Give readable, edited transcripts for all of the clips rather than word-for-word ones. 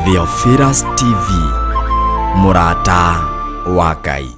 Theophilus TV, Murata wa Ngai.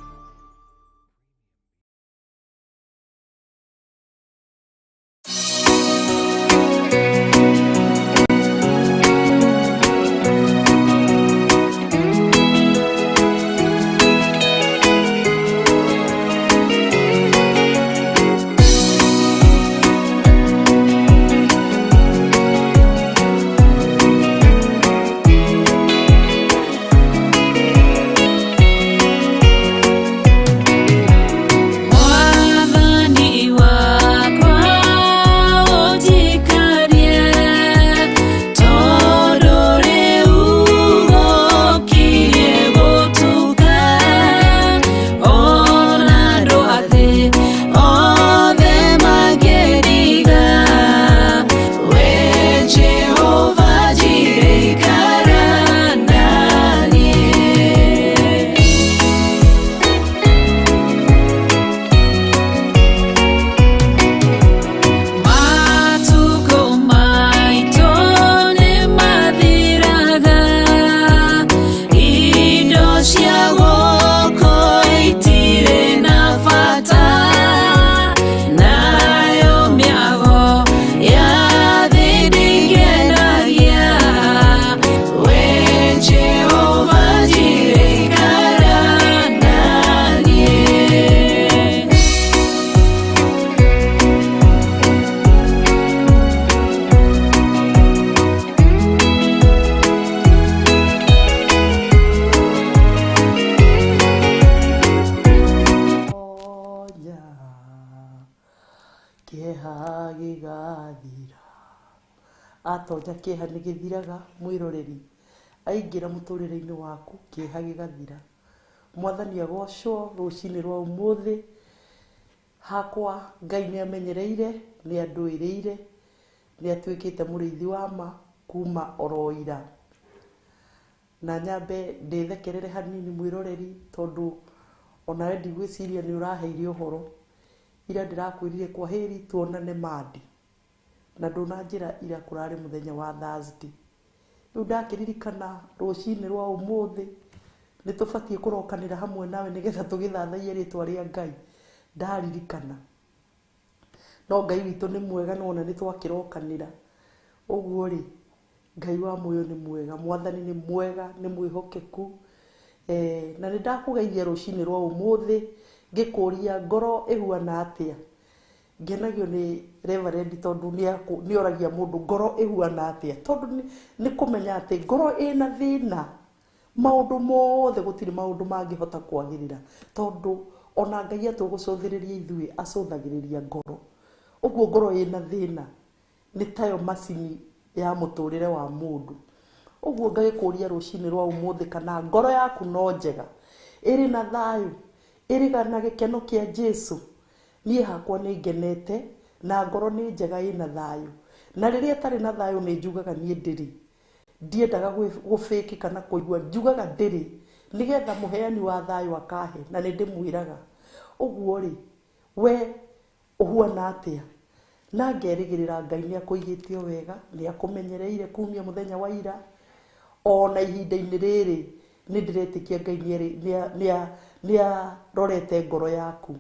Kĩeha gĩgathira, atonya kĩeha nĩ gĩthiraga mwĩroreri, aingĩra mũtũrĩre-inĩ waku kĩeha gĩgathira. Mwathani agocwo rũcinĩ rwa ũmũthĩ, hakwa Ngai nĩ amenyereire, nĩ andũĩrĩire, nĩ atuĩkĩte mũrĩithi wa ma kuma oro ira. Na nyambe ndĩthekerere hanini mwĩroreri, tondũ onawe ndigwĩciria nĩ ũraheire ũhoro. Ira ndĩrakwĩrire kwaheri tuonane Mandi, na ndũnanjĩra ira kũrarĩ mũthenya wa Thursday. Rĩu ndakĩririkana rũcinĩ rwa ũmũthĩ nĩ tũbatiĩ kũrokanĩra hamwe nawe nĩgetha tũgĩthathaie rĩtwa rĩa Ngai. Ndaririkana no Ngai witũ nĩ mwega, nona nĩ twakĩrokanĩra. Ũguo rĩ, Ngai wa muoyo nĩ mwega, Mwathani nĩ mwega, nĩ mwĩhokeku. Na nĩ ndakũgeithia rũcinĩ rwa ũmũthĩ ngĩkũria ngoro ĩhuana atĩa. Ngenagio nĩ Reverend tondũ nĩ oragia mũndũ ngoro ĩhuana atĩa, tondũ nĩ kũmenya atĩ ngoro ĩna thĩna, maũndũ mothe gũtirĩ maũndũ mangĩhota kwagĩrĩra, tondũ ona Ngai atũgũcũthĩrĩria ithuĩ acũthagĩrĩria ngoro. Ũguo ngoro ĩna thĩna nĩ tayo macini ya mũtũrĩre wa mũndũ. Ũguo ngagĩkũria rũcinĩ rwa ũmũthĩ kana ngoro yaku no njega, ĩrĩ na thayũ, ĩrĩ na gĩkeno kĩa Jesu. Niĩ hakwa nĩ ngenete na ngoro nĩ njega ĩna thayũ, na rĩrĩa ĩtarĩ na thayũ nĩ njugaga niĩ ndĩrĩ. Ndiendaga gũbĩki kana kũigua, njugaga ndĩrĩ, nĩgetha mũheani wa thayũ akahe, na nĩ ndĩmwĩraga. Ũguo rĩ, we ũhuana atĩa? Na ngerĩgĩrĩra Ngai nĩ akũigĩte o wega, nĩ akũmenyereire kumia mũthenya wa ira, ona ihinda-inĩ rĩrĩ nĩ ndĩretĩkia Ngai nĩ arorete ngoro yaku.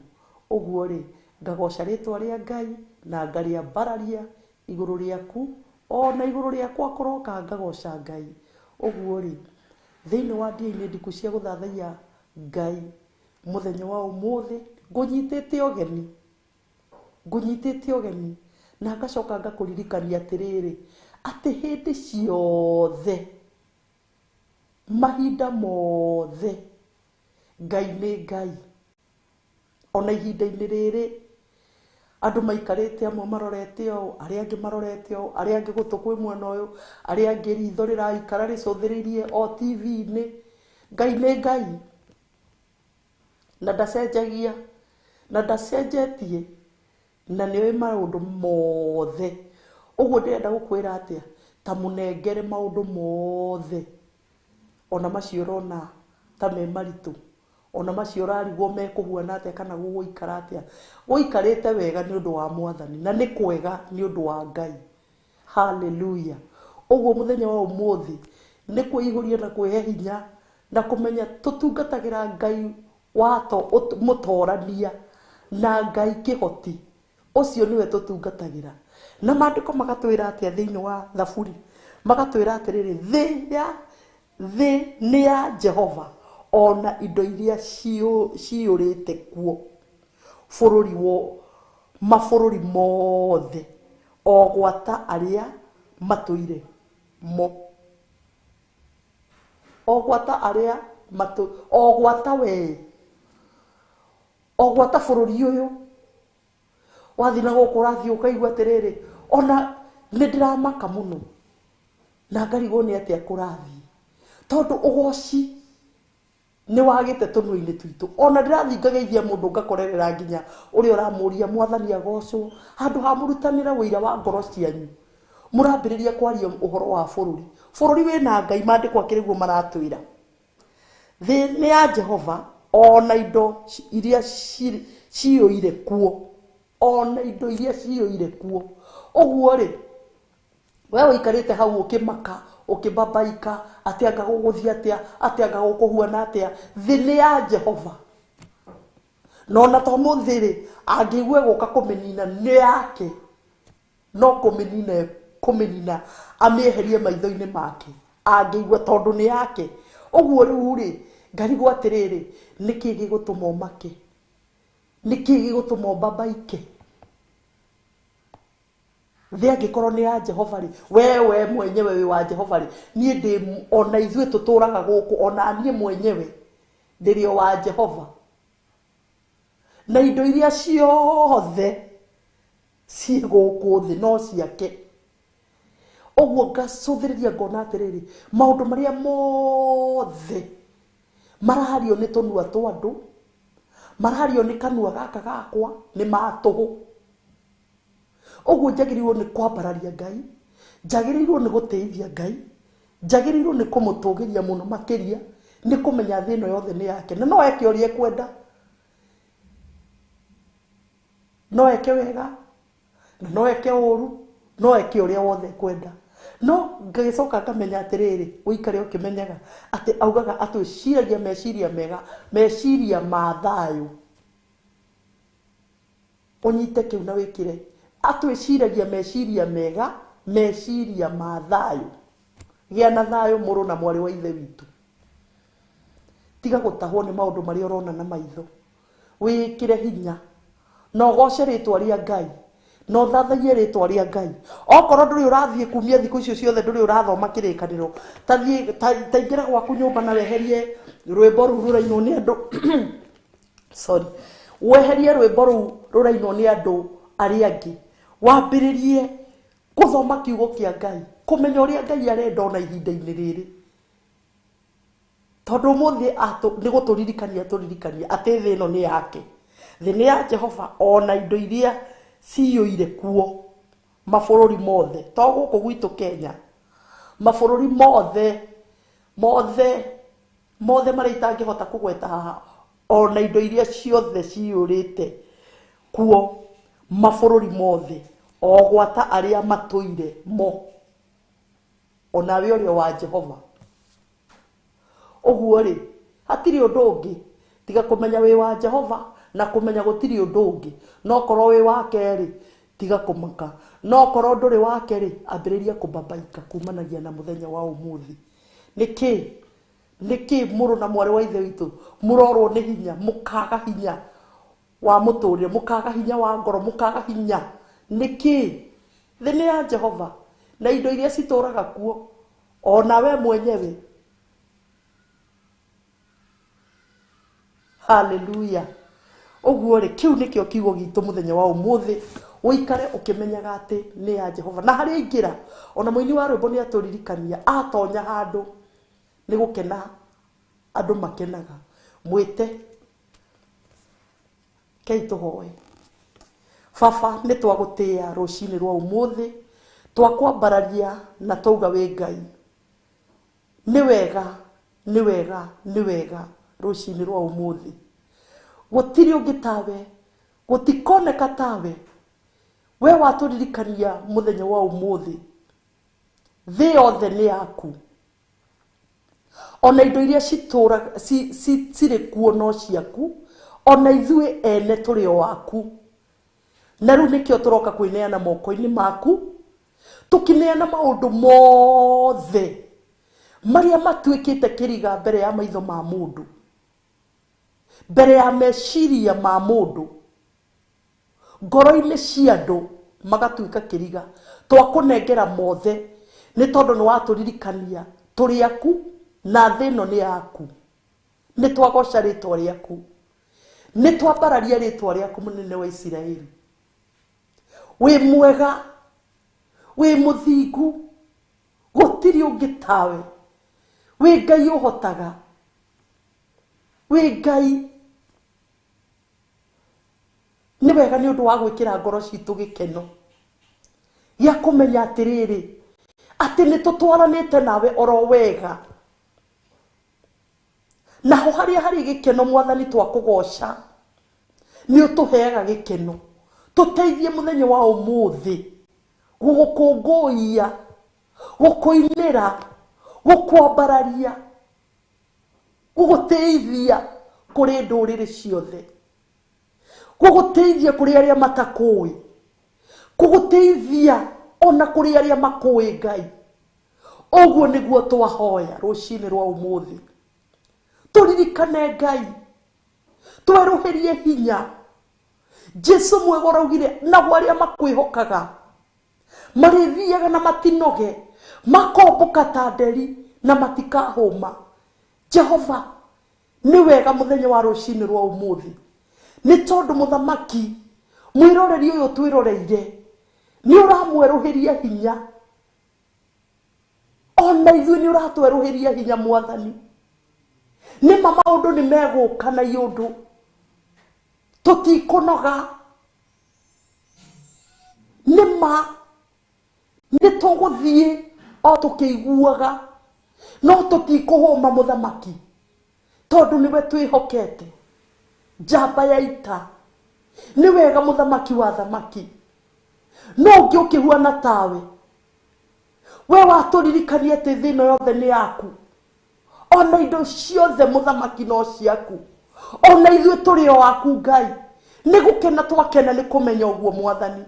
Ũguo rĩ, ngagoca rĩtwa rĩa Ngai na ngarĩa mbararia igũrũ rĩaku, ona igũrũ rĩakwa kũroka ngagoca Ngai. Ũguo rĩ, thĩinĩ wa ndĩa-inĩ ndiku cia gũthathaia Ngai mũthenya wa ũmũthĩ, ngũnyitĩte ũgeni, na ngacoka ngakũririkania atĩrĩrĩ, atĩ hĩndĩ ciothe, mahinda mothe, Ngai nĩ Ngai. Ona ihinda-inĩ rĩrĩ andũ maikarĩte amwe marorete ũũ, arĩa angĩ marorete ũũ, arĩa angĩ gũtũ kwĩ mwena ũyũ, arĩa angĩ ritho rĩraikara rĩcũthĩrĩirie o TV-inĩ. Ngai nĩ Ngai na ndacenjagia na ndacenjetie, na nĩoĩ maũndũ mothe. Ũguo ndĩrenda gũkwĩra atĩa, ta mũnengere maũndũ mothe, ona macio ũrona ta me maritũ, ona macio ũrarigwo mekũhuana atĩa kana gũgũikara atĩa. Gũikarĩte wega nĩ ũndũ wa Mwathani, na nĩ kwega nĩ ũndũ wa Ngai. Hallelujah. Ũguo mũthenya wa ũmũthĩ nĩ kwĩihũria na kwĩhe hinya na kũmenya tũtungatagĩra Ngai mũtorania na Ngai kĩhoti, ũcio nĩwe tũtungatagĩra. Na maandĩko magatwĩra atĩa thĩinĩ wa Thaburi, magatwĩra atĩrĩrĩ, thĩ nĩ ya Jehova, ona indo iria ciyũrĩte kuo, mabũrũri mothe, o gwata arĩa matũire mo, o gwata arĩa o gwata we, o gwata bũrũri ũyũ. Wathi na gũkũ ũrathiĩ ũkaigua atĩrĩrĩ, ona nĩ ndĩramaka mũno na ngarigwo nĩ atĩa kũrathiĩ, tondũ ũgoci nĩ wagĩte tũnua-inĩ twitũ. Ona ndĩrathiĩ ngageithia mũndũ ngakorerera nginya ũrĩa ũramũria Mwathani agocwo, handũ ha mũrutanĩre ũira wa ngoro cianyu mũrambĩrĩria kwaria ũhoro wa bũrũri. Bũrũri wĩna Ngai, maandĩko akĩrĩguo maratwĩra. Thĩ nĩ ya Jehova, ona indo iria ciyũire kuo, ona indo iria ciyũire kuo. Ũguo rĩ, we ũikarĩte hau ũkĩmaka ũkĩbabaika atĩ anga gũgũthiĩ atĩa, atĩ anga gũkũhuana atĩa. Thĩ nĩ ya Jehova, no na to mũthĩ rĩ, angĩigua gũka kũmĩnina nĩ yake, no kũmĩnina amĩeherie maitho-inĩ make angĩigua, tondũ nĩ yake. Ũguo rĩu rĩ, ngarigwo atĩrĩrĩ, nĩkĩ gĩgũtũma ũmake, nĩkĩ gĩgũtũma ũbabaike? Thĩ angĩkorwo nĩ ya Jehova rĩ, we mwenyewe wĩ wa Jehova rĩ, niĩ ona ithuĩ tũtũraga gũkũ, ona niĩ mwenyewe ndĩrĩ o wa Jehova, na indo iria ciothe ciĩ gũkũ thĩ no ciake. Ũguo ngacũthĩrĩria ngona atĩrĩrĩ, maũndũ marĩa mothe marahario nĩ tũnua twa andũ, marahario nĩ kanua gaka gakwa, nĩ matũhũ. Ũguo njagĩrĩirwo nĩ kwambararia Ngai, njagĩrĩirwo nĩ gũtĩithia Ngai, njagĩrĩirwo nĩ kũmũtũgĩria mũno makĩria, nĩ kũmenya thĩ ĩno yothe nĩ yake, na no eke ũrĩa ekwenda, no eke wega, na no eke ũru, no eke ũrĩa wothe ekwenda. No ngĩcoka ngamenya atĩrĩrĩ, ũikare ũkĩmenyaga atĩ augaga atwĩciragia meciria mega, meciria ma thayũ. Ũnyite kĩu na wĩkĩre, atwĩciragia meciria mega, meciria ma thayũ. Gĩa na thayũ mũrũ na mwarĩ wa ithe witũ. Tiga gũtahwo nĩ maũndũ marĩa ũrona na maitho, wĩkĩre hinya na ũgoce rĩtwa rĩa Ngai, no thathaie rĩtwa rĩa Ngai. Okorwo ndũrĩ ũrathiĩ kumia thikũ icio ciothe, ndũrĩ ũrathoma kĩrĩkanĩro, ta ingĩra gwaku nyũmba na weherie rwĩmbo rũu rũrainwo nĩ andũ sorry, weherie rwĩmbo rũu rũrainwo nĩ andũ arĩa angĩ, wambĩrĩrie gũthoma kiugo kĩa Ngai, kũmenya ũrĩa Ngai arenda ona ihinda-inĩ rĩrĩ, tondũ mũthĩ nĩ gũtũririkania atĩ thĩ ĩno nĩ yake. Thĩ nĩ ya Jehova, ona indo iria ciyũire kuo, mabũrũri mothe, to gũkũ gwitũ Kenya, mabũrũri mothe marĩa itangĩhota kũgweta haha, ona indo iria ciothe ciyũrĩte kuo, mabũrũri mothe, o gwata arĩa matũire mo, onawe ũrĩa wa Jehova. Ũguo rĩ, hatirĩ ũndũ ũngĩ tiga kũmenya wĩ wa Jehova, na kũmenya gũtirĩ ũndũ ũngĩ. No korwo wĩ wake rĩ, tiga kũmaka. No korwo ndũrĩ wake rĩ, ambĩrĩria kũbabaika kumanagia na mũthenya wa ũmũthĩ. Nĩkĩ mũrũ na mwarĩ wa ithe witũ mũrorwo nĩ hinya, mũkaga hinya wa mũtũrĩre, mũkaga hinya wa ngoro, mũkaga hinya? Nĩkĩ? Thĩ nĩ ya Jehova, na indo iria citũraga kuo, ona we mwenyewe. Hallelujah. Ũguo rĩ, kiu nĩkĩo kiugo gitũ mũthenya wa ũmũthĩ, ũikare ũkĩmenyaga atĩ nĩ ya Jehova. Na harĩa ingĩra, ona mũini wa rwĩmbo nĩ atũririkania, atonya handũ nĩ gũkena andũ makenaga. Mwĩte kei tũhoe. Baba, nĩ twagũtĩĩa rũcinĩ rwa ũmũthĩ, twakwambararia na twauga wĩ Ngai. Nĩ wega rũcinĩ rwa ũmũthĩ. Gũtirĩ ũngĩ tawe, gũtikoneka tawe. We watũririkania mũthenya wa ũmũthĩ, thĩ yothe nĩ yaku, ona indo iria citura cirĩ kuo no ciaku, ona ithuĩ ene tũrĩ o waku. Na rĩu nĩkĩo tũroka kwĩneana moko-inĩ maku, tũkĩneana maũndũ mothe marĩa matuĩkĩte kĩriga mbere ya maitho ma mũndũ, mbere ya meciria ma mũndũ, ngoro-inĩ cia andũ magatuĩka kĩriga. Twakũnengera mothe nĩ tondũ nĩ watũririkania tũrĩ aku na thĩ ĩno nĩ yaku. Nĩ twagoca rĩtwa rĩaku, nĩ twambararia rĩtwa rĩaku mũnene wa Isiraeli. Wĩ mwega, wĩ mũthingu, gũtirĩ ũngĩ tawe, wĩ Ngai ũhotaga, wĩ Ngai. Nĩ wega nĩ ũndũ wa gwĩkĩra ngoro citũ gĩkeno gĩa kũmenya atĩrĩrĩ, atĩ nĩ tũtwaranĩte nawe oro wega. Naho harĩa harĩ gĩkeno Mwathani twakũgoca, nĩ ũtũheaga gĩkeno. Tũteithie mũthenya wa ũmũthĩ gũgũkũngũiya, gũkũinĩra, gũkwambararia, gũgũteithia kũrĩ ndũrĩrĩ ciothe, gũgũteithia kũrĩ arĩa matakũĩ, gũgũteithia ona kũrĩ arĩa makũĩ Ngai. Ũguo nĩguo twahoya rũcinĩ rwa ũmũthĩ. Tũririkane Ngai, twerũhĩrie hinya. Jesu mwega araugire nagwo arĩa makwĩhokaga marĩthiaga na matinoge, makombũka ta nderi na matikahũma. Jehova, nĩ wega mũthenya wa rũcinĩ rwa ũmũthĩ, nĩ tondũ mũthamaki mwĩroreri ũyũ twĩroreire nĩ ũramwerũhĩria hinya, ona ithuĩ nĩ ũratwerũhĩria hinya Mwathani. Nĩma maũndũ nĩ megũka na yũndũ tũtikũnoga, nĩma nĩ tũgũthiĩ o tũkĩiguaga no tũtikũhũma mũthamaki, tondũ nĩwe twĩhokete, njamba ya ita. Nĩ wega mũthamaki wa thamaki, no ũngĩ ũkĩhuana tawe. We watũririkania atĩ thĩ ĩno yothe nĩ yaku, ona indo ciothe mũthamaki no ciaku, ona ithuĩ tũrĩ o waku Ngai. Nĩ gũkena twakena nĩ kũmenya ũguo Mwathani,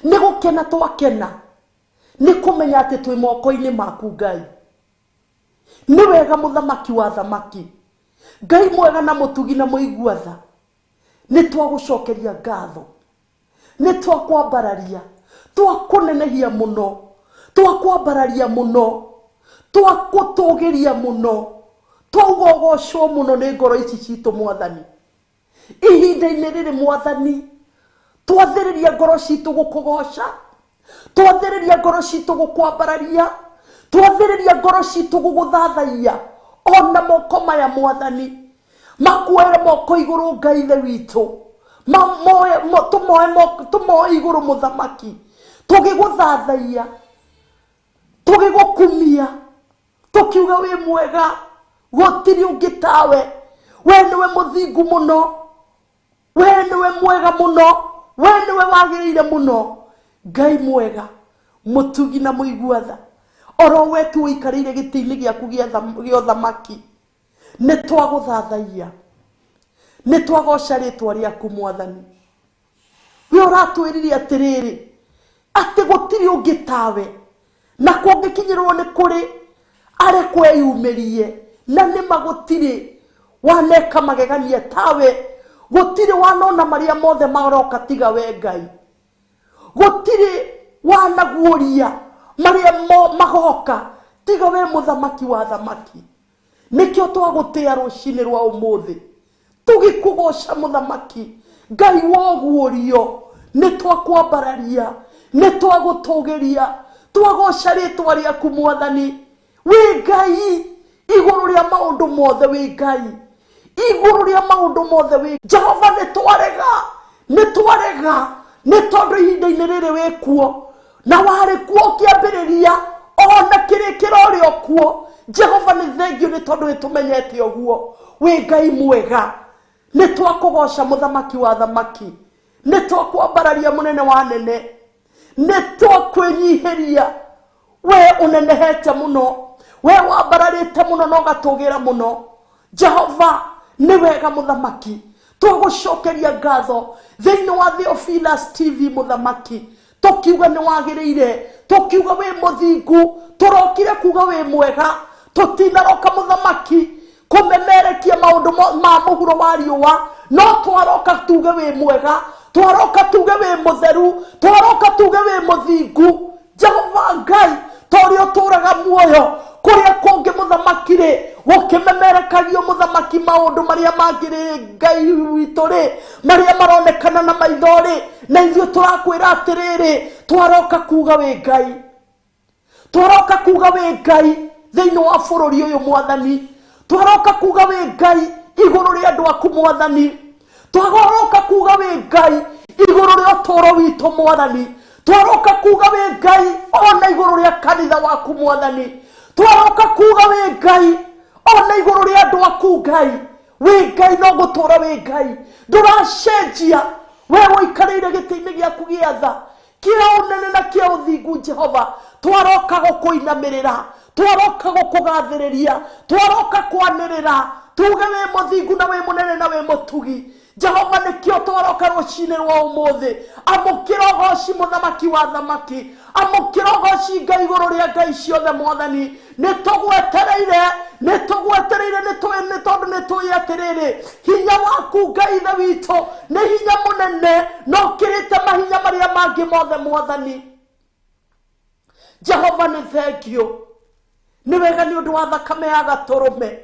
nĩ gũkena twakena nĩ kũmenya atĩ twĩ moko-inĩ maku Ngai. Nĩ wega mũthamaki wa thamaki, Ngai mwega na mũtugi na mũigua tha, nĩ twagũcokeria ngatho, nĩ twakwambararia, twakũnenehia mũno, twakwambararia mũno, twakũtũgĩria mũno, twaugogocwo mũno nĩ ngoro ici citũ Mwathani. Ihinda-inĩ rĩrĩ Mwathani, twathĩrĩria ngoro citũ gũkũgoca, twathĩrĩria ngoro citũ gũkwambararia, twathĩrĩria ngoro citũ gũgũthathaiya. Ona moko maya Mwathani makuoere moko igũrũ Ngai ithe witũ, tũmoe igũrũ mũthamaki, tũgĩgũthathaiya, tũgĩgũkumia, tũkiuga wĩ mwega, gũtirĩ ũngĩ tawe. We nĩwe mũthingu mũno, we nĩwe mwega mũno, we nĩwe wagĩrĩire mũno. Ngai mwega, mũtugi na mũigua tha, oro we tu ũikarĩire gĩtĩ-inĩ gĩaku gĩa ũthamaki, nĩ twagũthathaiya, nĩ twagoca rĩtwa rĩaku Mwathani. We ũratwĩrire atĩrĩrĩ, atĩ gũtirĩ ũngĩ tawe, na kũngĩkinyĩrwo nĩ kũrĩ arekwo eyumĩrie, na nĩma gũtirĩ waneka magegania tawe, gũtirĩ wanona marĩa mothe maroka tiga we Ngai, gũtirĩ wanaguoria marĩa magoka tiga we mũthamaki wa thamaki. Nĩkĩo twagũtĩa rũcinĩ rwa ũmũthĩ, tũgĩkũgoca mũthamaki, Ngai woguorio. Nĩ twakwambararia, nĩ twagũtũgĩria, twagoca rĩtwa rĩaku Mwathani. Wĩ Ngai igũrũ rĩa maũndũ mothe, wĩ Ngai igũrũ rĩa maũndũ mothe, wĩ Jehova. Nĩ twarega nĩ tondũ ihinda-inĩ rĩrĩ wĩ kuo, na warĩ kuo kĩambĩrĩria, ona kĩrĩkĩro ũrĩ o kuo. Jehova nĩ thengio nĩ tondũ nĩtũmenyete ũguo. Wĩ Ngai mwega, nĩ twakũgoca mũthamaki wa thamaki, nĩ twakwambararia mũnene wa nene, nĩ twakwĩnyihĩria. We ũnenehete mũno, we wambararite muno no gatugera muno Jehova ni wega muthamaki tugucokeria ngatho thiini wa Theophilus TV muthamaki tukiuga ni wagirire tukiuga we muthingu turokire kuga we mwega tutinaroka muthamaki kumemerekia maundu ma muhuro wa riua no twaroka tuge we mwega twaroka tuge we mutheru twaroka tuge we muthingu Jehova Ngai torio turaga muoyo kuria konge muthamaki ri gukimemerekagio muthamaki maundu maria mangiri Ngai witu ri maria maronekana na maitho ri na ithuĩ turakwira atiriri twaroka kuga we Ngai twaroka kuga we Ngai thiini wa bururi uyu mwathani twaroka kuga we Ngai iguru ri andu aku mwathani twaroka kuga we Ngai iguru ri utoro witu mwathani twaroka kuga we Ngai ona iguru ri kanitha waku mwathani twaroka kuga we Ngai ona iguru ri andu aku Ngai we Ngai no gutura we Ngai nduracenjia we wikarire giti-ini giaku gia tha kia unene na kia uthingu Jehova twaroka gukuinamirira twaroka gukugathiriria twaroka kwanirira tuge we muthingu na we munene na we mutugi Jehova nikio twaroka rucini rwa umuthi amukira goci muthamaki wa thamaki amukira goci Ngai iguru ria Ngai ciothe mwathani nitugwetereire tondu nitwiatiriri hinya waku Ngai tha witu ni hinya munene no kirite mahinya maria mangi mothe mwathani Jehova ni thengio ni wega ni undu wa thakame ya gaturume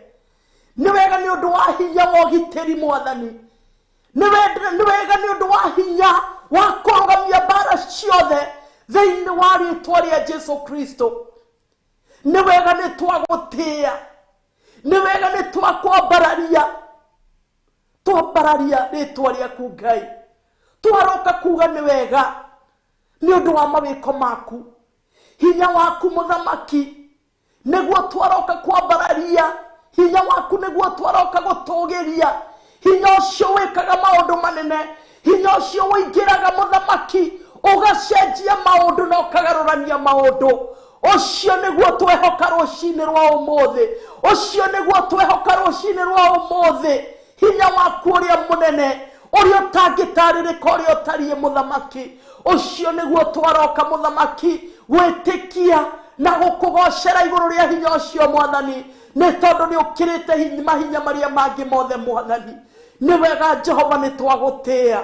ni wega ni undu wa hinya wa gitiri mwathani ni wega ni undu wa hinya wa kurugamia bara ciothe thiini wa ritwa ria Jesu Kristo ni wega ni twagutia ni wega ni twakwambararia ritwa riaku Ngai twaroka kuga ni wega ni undu wa mawiko maku hinya waku muthamaki niguo twaroka kwambararia hinya waku niguo twaroka gutugiria hinya ucio wikaga maundu manene hinya ucio wingiraga muthamaki ugacenjia maundu na ukagarurania maundu ucio niguo twehoka rucini rwa umuthi ucio niguo twehoka rucini rwa umuthi hinya waku uria munene uria utangitarĩrĩka uria utarie muthamaki ucio niguo twaroka muthamaki gwitikia na gukugocera iguru ria hinya ucio mwathani ni tondu ni ukirite mahinya maria mangi mothe mwathani ni wega Jehova ni twagutia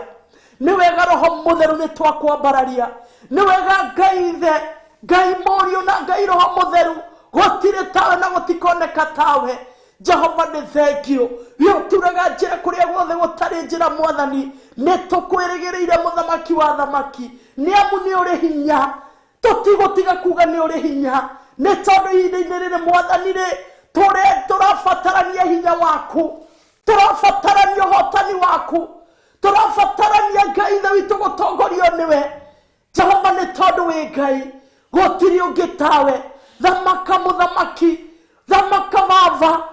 ni wega roho mutheru ni twakwambararia ni wega Ngai the Ngai morio na Ngai roho mutheru gutire tawe na gutikoneka tawe Jehova ni thengio yo turaga njira kuria guothe gutari njira mwathani ni tukwirigiriire muthamaki wa thamaki ni amu ni uri hinya tutigutiga kuga ni uri hinya ni tondu ihinda-ini riri mwathani ri turabatarania hinya waku turabatarania hotani waku turabatarania Ngai tha witu gutongorio niwe Jehova ni tondu wi Ngai gutiri ungi tawe thamaka muthamaki thamaka baba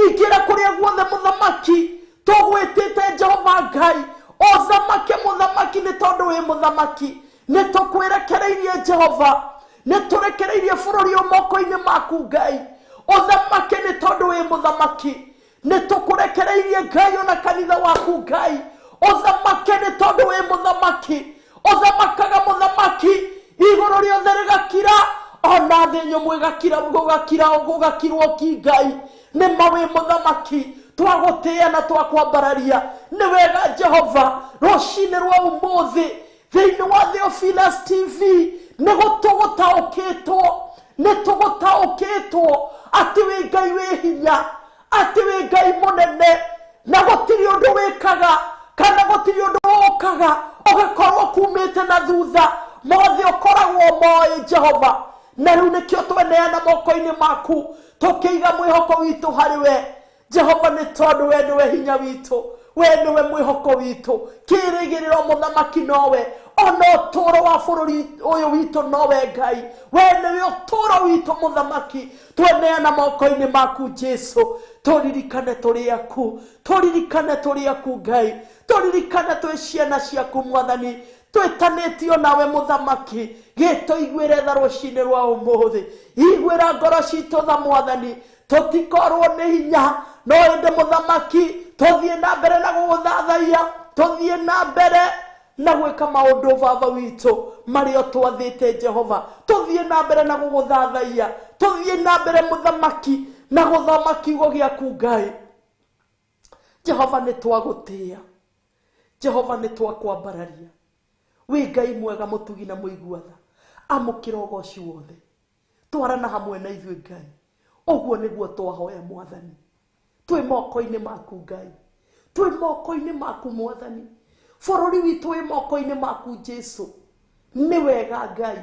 igira kuria guothe muthamaki tugwitite Jehova Ngai o thamake muthamaki ni tondu wi muthamaki ni tukwirekereirie Jehova ni turekereirie bururi moko-ini maku Ngai o thamake ni tondu wi muthamaki ni tukurekereirie Ngai ona kanitha waku Ngai o thamake ni tondu wi muthamaki o thamakaga muthamaki iguru riothe rigakira ona thi nyumu igakira gugakirwo ki Ngai ni mawi muthamaki twagutia na twakwambararia ni wega Jehova rucini rwa umuthi thiini wa Theophilus TV ni gutugutaukitwo ati wi Ngai wi hinya ati wi Ngai munene na gutiri undu wikaga kana gutiri undu wokaga ugakorwo kumite na thutha mothe ukoragwo moe Jehova na riu nikio tweneana moko-ini maku tukiiga mwihoko witu hariwe Jehova ni tondu we niwe hinya witu we niwe mwihoko witu kirigiriro muthamaki nowe ono toro wa bururi uyu witu nowe Ngai we niwe toro witu muthamaki tweneana moko-ini maku Jesu turirikane turi aku Ngai turirikane twi ciana ciaku mwathani Twitanitio nawe muthamaki gito igwire tha rucini rwa umuthi igwira ngoro citu tha Mwathani tutikorwo ni hinya no ende muthamaki tuthie na mbere na guguthathaia tuthie na mbere na gwika maundu baba witu mario twathite Jehova tuthie na mbere na guguthathaia tuthie na mbere muthamaki na guthoma kiugo giaku Ngai. Jehova ni twagutia, Jehova ni twakwambararia, wi Ngai mwega mutugi na muiguatha amukira ugoci wothe twarana hamwe na ithuĩ Ngai. Oguo niguo twahoya Mwathani, twi moko-ini maku Ngai, twi moko-ini maku Mwathani, bũrũri witũ wĩ moko-ini maku Jesu. Ni wega Ngai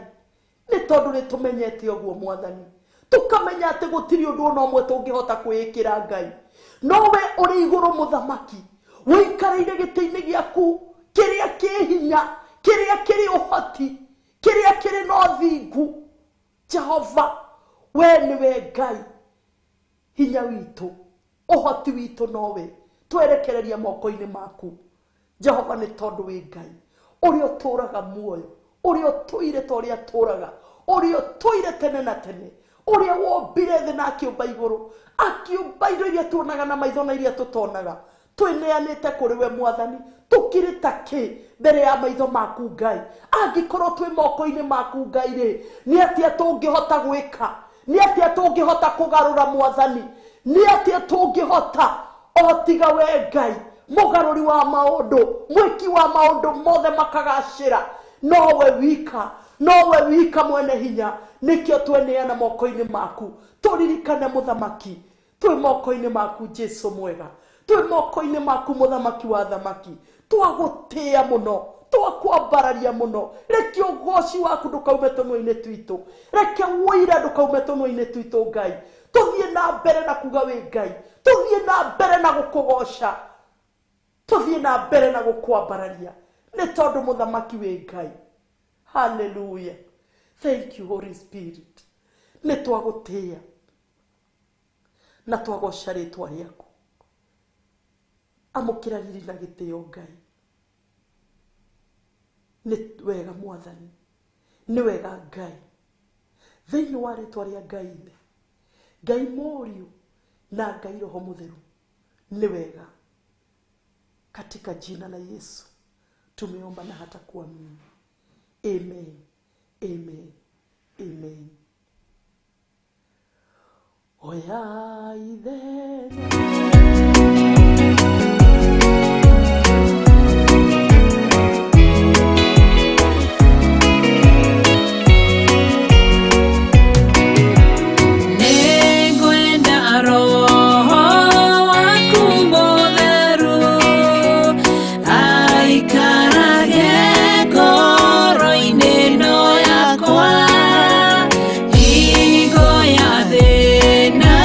ni tondu ni tumenyete oguo Mwathani, tukamenya ati gutiri undu ona umwe tungihota kwikira Ngai, nowe uri iguru muthamaki wikarire giti-ini giaku kiria kihinya kiria kiri uhoti kiria kiri no thingu. Jehova we niwe Ngai, hinya witu uhoti witu nowe twerekereria moko-ini maku Jehova, ni tondu wi Ngai uri uturaga muoyo, uri utuire ta uria turaga, uri utuire tene na tene, uri wombire thi na akiumba iguru, akiumba indo iria tuonaga na maitho na iria tutonaga. Twineanite kuri we Mwathani, tukirita ki mbere ya maitho maku Ngai. Angikorwo twi moko-ini maku Ngai ri, ni atia tungihota gwika, ni atia tungihota kugarura Mwathani, ni atia tungihota otiga we Ngai mugaruri wa maundu, mwiki wa maundu mothe makagacira. Nowe wika, nowe wika mwene hinya, nikio tweneana moko-ini maku. Turirikane muthamaki, twi moko-ini maku Jesu mwega, twi moko-ini maku muthamaki wa thamaki. Twagutia muno, twakwambararia muno. Reke ugoci waku ndukaume tunua-ini twitu, reke wira ndukaume tunua-ini twitu Ngai. Tuthie na mbere na kuga wi Ngai, tuthie na mbere na gukugoca, tuthie na mbere na gukwambararia ni tondu muthamaki wi Ngai. Hallelujah. Thank you Holy Spirit. Ni twagutia na twagoca ritwa riaku. Amukira riri na gitio Ngai. Ni wega Mwathani, ni wega Ngai, thiini wa ritwa ria Ngai, Ngai muriu na Ngai Roho Mutheru. Ni wega, katika jina la Yesu tumeomba na hata kuamini. Amen, amen, amen. Oya ithenya Igo ya thina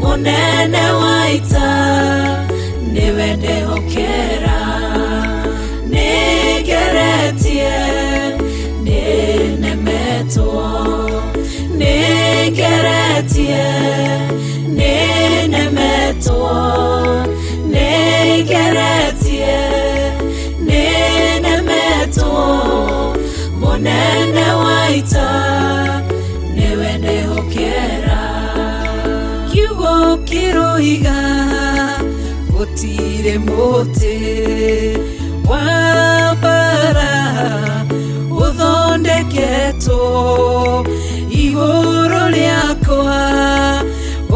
Munene waita niwende hokera nigeretie ninemeto nigeretie ninemeto nigeretie ninemeto Munene waita niwende hokera Kiroiga gutire muti wabara uthondeketo iguru riakwa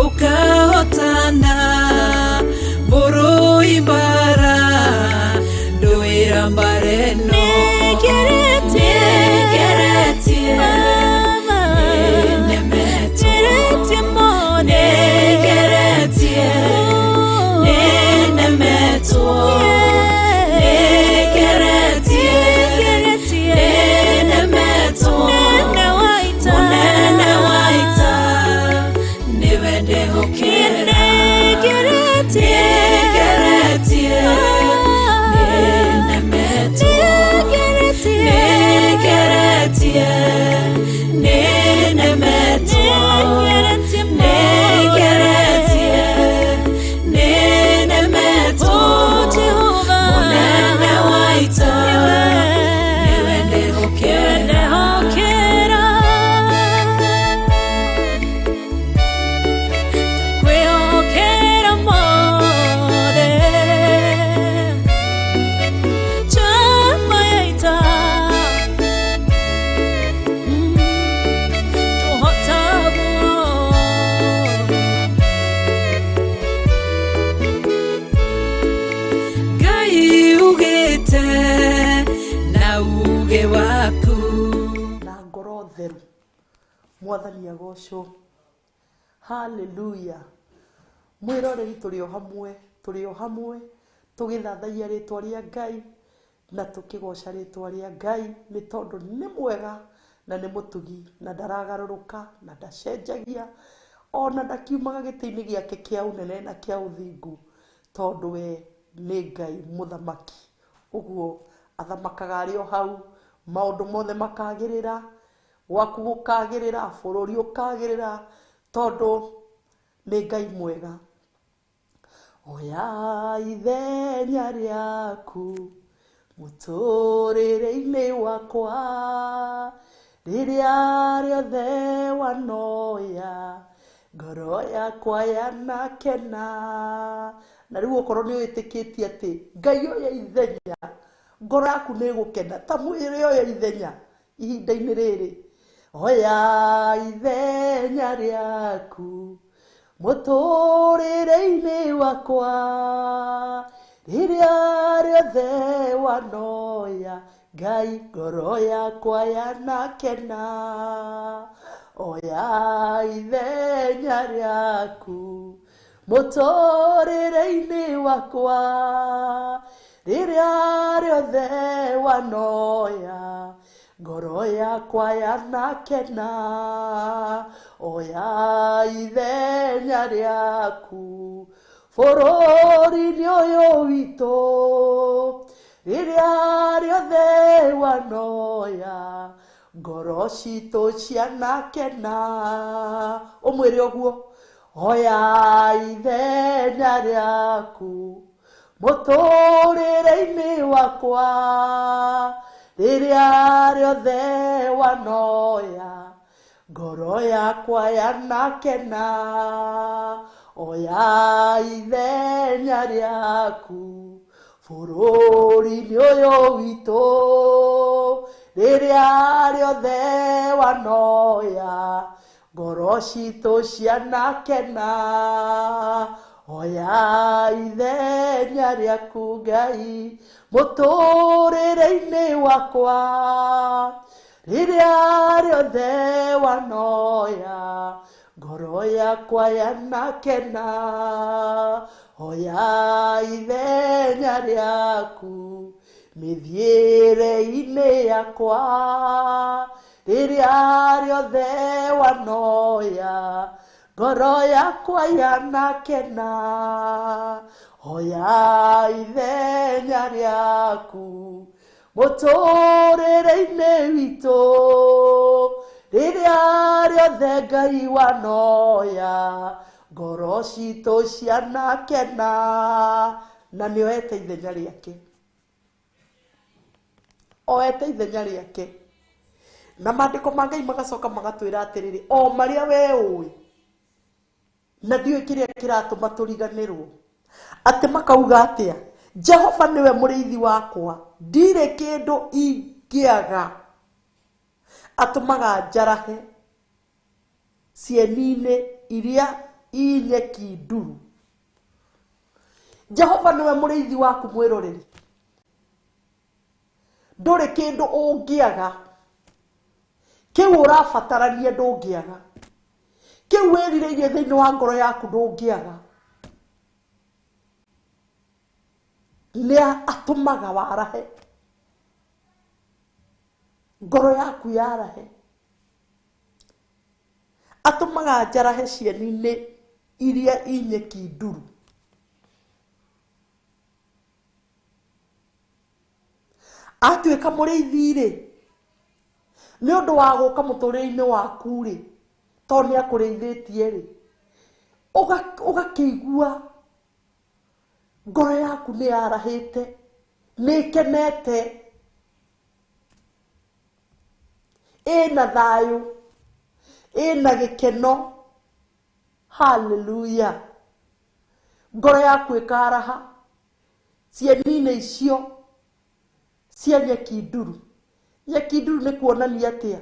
ukahotana muru ibara nduira mbareno Mwathani agocwo. Hallelujah. Mwiroreri turi o hamwe tugithathaia ritwa ria Ngai na tukigoca ritwa ria Ngai ni tondu ni mwega na ni mutugi na ndaragaruruka na ndacenjagia ona ndakiumaga giti-ini giake kia unene na kia uthingu tondu we ni Ngai muthamaki uguo athamakaga ari o hau maundu mothe makagirira waku gukagirira bururi ukagirira tondu ni Ngai mwega. Oya ithenya riaku muturire-ini wakwa riria riothe wanoya ngoro yakwa yanakena. Na riu okorwo ni witikitie ati Ngai oya ithenya ngoro yaku ni gukena ta mwire oya ithenya ihinda-ini riri. Oya ithenya riaku muturire-ini wakwa riria riothe wanoya Ngai ngoro yakwa yanakena. Oya ithenya riaku muturire-ini wakwa riria riothe wanoya ngoro yakwa yanakena. Oya ithenya riaku bururi-ini uyu witu riria riothe wanoya ngoro citu cianakena. Umwire uguo. Oya ithenya riaku muturire-ini wakwa riria riothe wanoya ngoro yakwa yanakena. Oya ithenya riaku bururi-ini uyu witu riria riothe wanoya ngoro citũ cianakena oya ithenya rĩaku Ngai mũtũrĩre-inĩ wakwa rĩrĩa rĩothe wanoya ngoro yakwa yanakena oya ithenya rĩaku mĩthiĩre-inĩ yakwa rĩrĩa rĩothe wanoya ngoro yakwa yanakena oya ithenya rĩaku mũtũrĩre-inĩ witũ rĩrĩa rĩothe Ngai wanoya ngoro citũ cianakena na nĩoete ithenya rĩake oete ithenya rĩake na maandĩko ma Ngai magacoka magatwĩra atĩrĩrĩ o marĩa we ũĩ na ndiũĩ kĩrĩa kĩratũma tũriganĩrwo atĩ makauga atĩa Jehova nĩwe mũrĩithi wakwa ndirĩ kĩndũ ingĩaga atũmaga njarahe cieni-inĩ iria inyeki nduru Jehova nĩwe mũrĩithi waku mwĩroreri ndũrĩ kĩndũ ũngĩaga kĩu ũrabatarania ndũngĩaga kĩu wĩrirĩirie thĩinĩ wa ngoro yaku ndũngĩaga nĩ atũmaga warahe ngoro yaku yarahe atũmaga njarahe cieni-inĩ iria inyeki nduru atuĩka mũrĩithi-rĩ nĩ ũndũ wa gũka mũtũrĩre-inĩ waku-rĩ tondũ nĩ akũrĩithĩtie-rĩ ũgakĩigua ngoro yaku nĩ yarahĩte nĩ ikenete ĩna thayũ ĩna gĩkeno haleluya ngoro yaku ĩkaraha cieni-inĩ icio cia nyeki nduru nĩ kuonania atĩa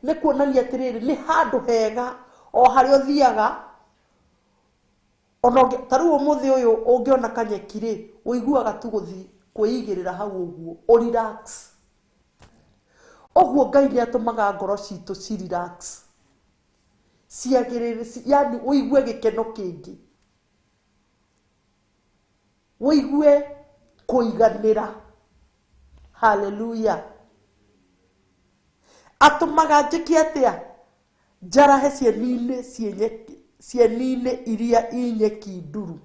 nĩ kuonania atĩrĩrĩ nĩ handũ hega o harĩa ũthiaga ona ta rĩu ũmũthĩ ũyũ ũngĩona kanyeki-rĩ ũiguaga tu gũthiĩ kwĩigĩrĩra hau ũguo ũrelax ũguo Ngai nĩ atũmaga ngoro citũ cirelax ciagĩrĩre yani ũigue gĩkeno kĩingĩ ũigue kũiganĩra haleluya atũmaga njĩke atĩa njarahe cieni-inĩ iria inyeki nduru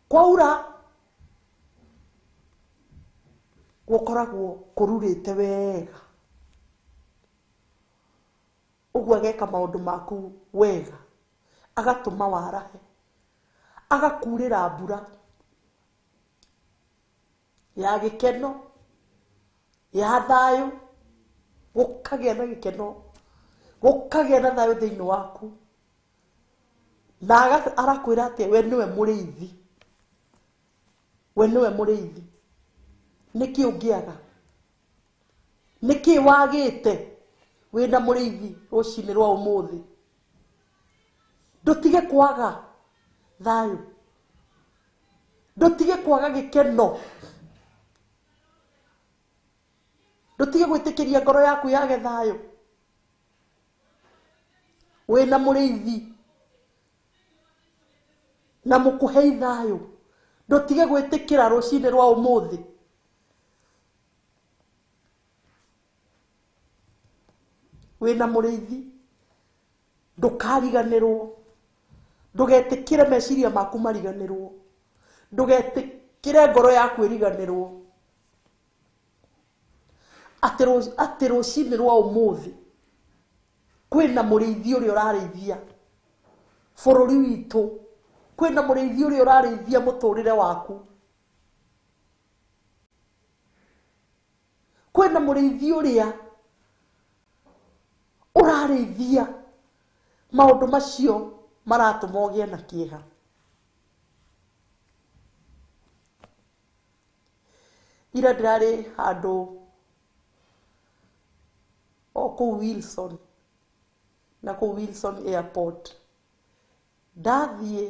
kwaura gũkoragwo kũrurĩte wega ũguo ageka maũndũ maku wega agatũma warahe agakurĩra mbura ya gĩkeno ya thayũ gũkagĩa na gĩkeno gũkagĩa na thayũ thĩinĩ waku na arakwĩra atĩ we nĩwe mũrĩithi nĩkĩ ũngĩaga nĩkĩ wagĩte wĩna mũrĩithi rũcinĩ rwa ũmũthĩ ndũtige kwaga thayũ ndũtige kwaga gĩkeno ndũtige gwĩtĩkĩria ngoro yaku yage thayũ wĩna mũrĩithi na mũkũhei thayũ ndũtige gwĩtĩkĩra rũcinĩ rwa ũmũthĩ wĩna mũrĩithi ndũkariganĩrwo ndũgetĩkĩre meciria maku mariganĩrwo ndũgetĩkĩre ngoro yaku ĩriganĩrwo atĩ rũcinĩ rwa ũmũthĩ kwĩna mũrĩithi ũrĩa ũrarĩithia bũrũri witũ kwĩna mũrĩithi ũrĩa ũrarĩithia mũtũrĩre waku kwĩna mũrĩithi ũrĩa ũrarĩithia maũndũ macio maratũma ũgĩe na kĩeha ira ndĩrarĩ handũ o kũu Wilson na kũu Wilson airport ndathiĩ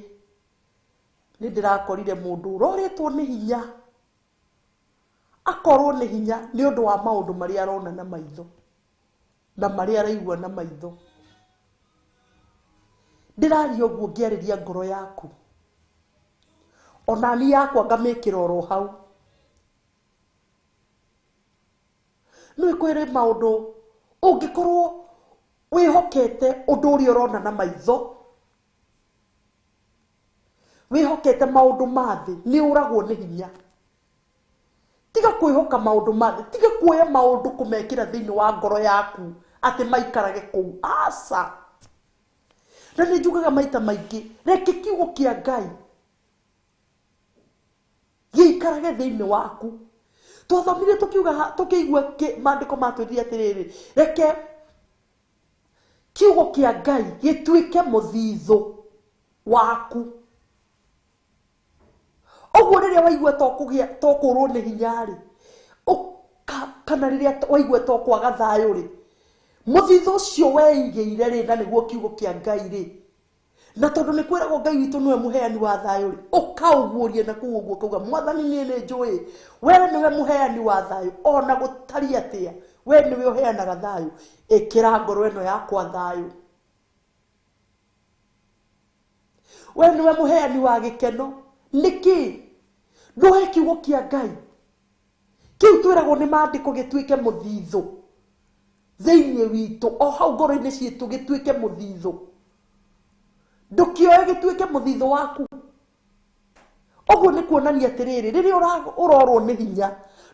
nĩ ndĩrakorire mũndũ ũrorĩtwo nĩ hinya akorwo nĩ hinya nĩ ũndũ wa maũndũ marĩa arona na maitho na marĩa araigua na maitho ndĩraria ũguo ngĩarĩria ngoro yaku ona niĩ yakwa ngamĩkĩra oro hau nĩ kwĩrĩ maũndũ ũngĩkorwo wĩhokete ũndũ ũrĩa ũrona na maitho wĩhokete maũndũ ma thĩ nĩ ũragwo nĩ hinya tiga kwĩhoka maũndũ ma thĩ tiga kuoya maũndũ kũmekĩra thĩinĩ wa ngoro yaku atĩ maikarage kũu aca na nĩ njugaga maita maingĩ reke kiugo kĩa Ngai gĩikarage thĩinĩ waku twathomire tukiuga tukĩigua maandĩko matwĩrire atĩrĩrĩ reke kiugo kĩa Ngai gĩtuĩke mũthithũ waku ũguo rĩrĩa waigua tokũrwo nĩ hinya rĩ kana rĩrĩa waigua tokwaga thayũ rĩ mũthithũ ũcio weigĩire rĩ na nĩguo kiugo kĩa Ngai rĩ na tondũ nĩ kwĩragwo Ngai witũ nĩwe mũheani wa thayũ rĩ ũkaũguũrie na kũu ũguo kauga Mwathani niĩ nĩ njũĩ we nĩwe mũheani wa thayũ ona gũtariĩ atĩa we nĩwe ũheanaga thayũ ĩkĩra ngoro ĩno yakwa thayũ we nĩwe mũheani wa gĩkeno nĩkĩ ndũhe kiugo kĩa Ngai kĩu twĩragwo nĩ maandĩko gĩtuĩke mũthithũ thĩinĩ witũ o hau ngoro-inĩ ciitũ gĩtuĩke mũthithũ ndũkĩoe gĩtuĩke mũthithũ waku ũguo nĩ kuonania atĩrĩrĩ rĩrĩa ũrorwo nĩ hinya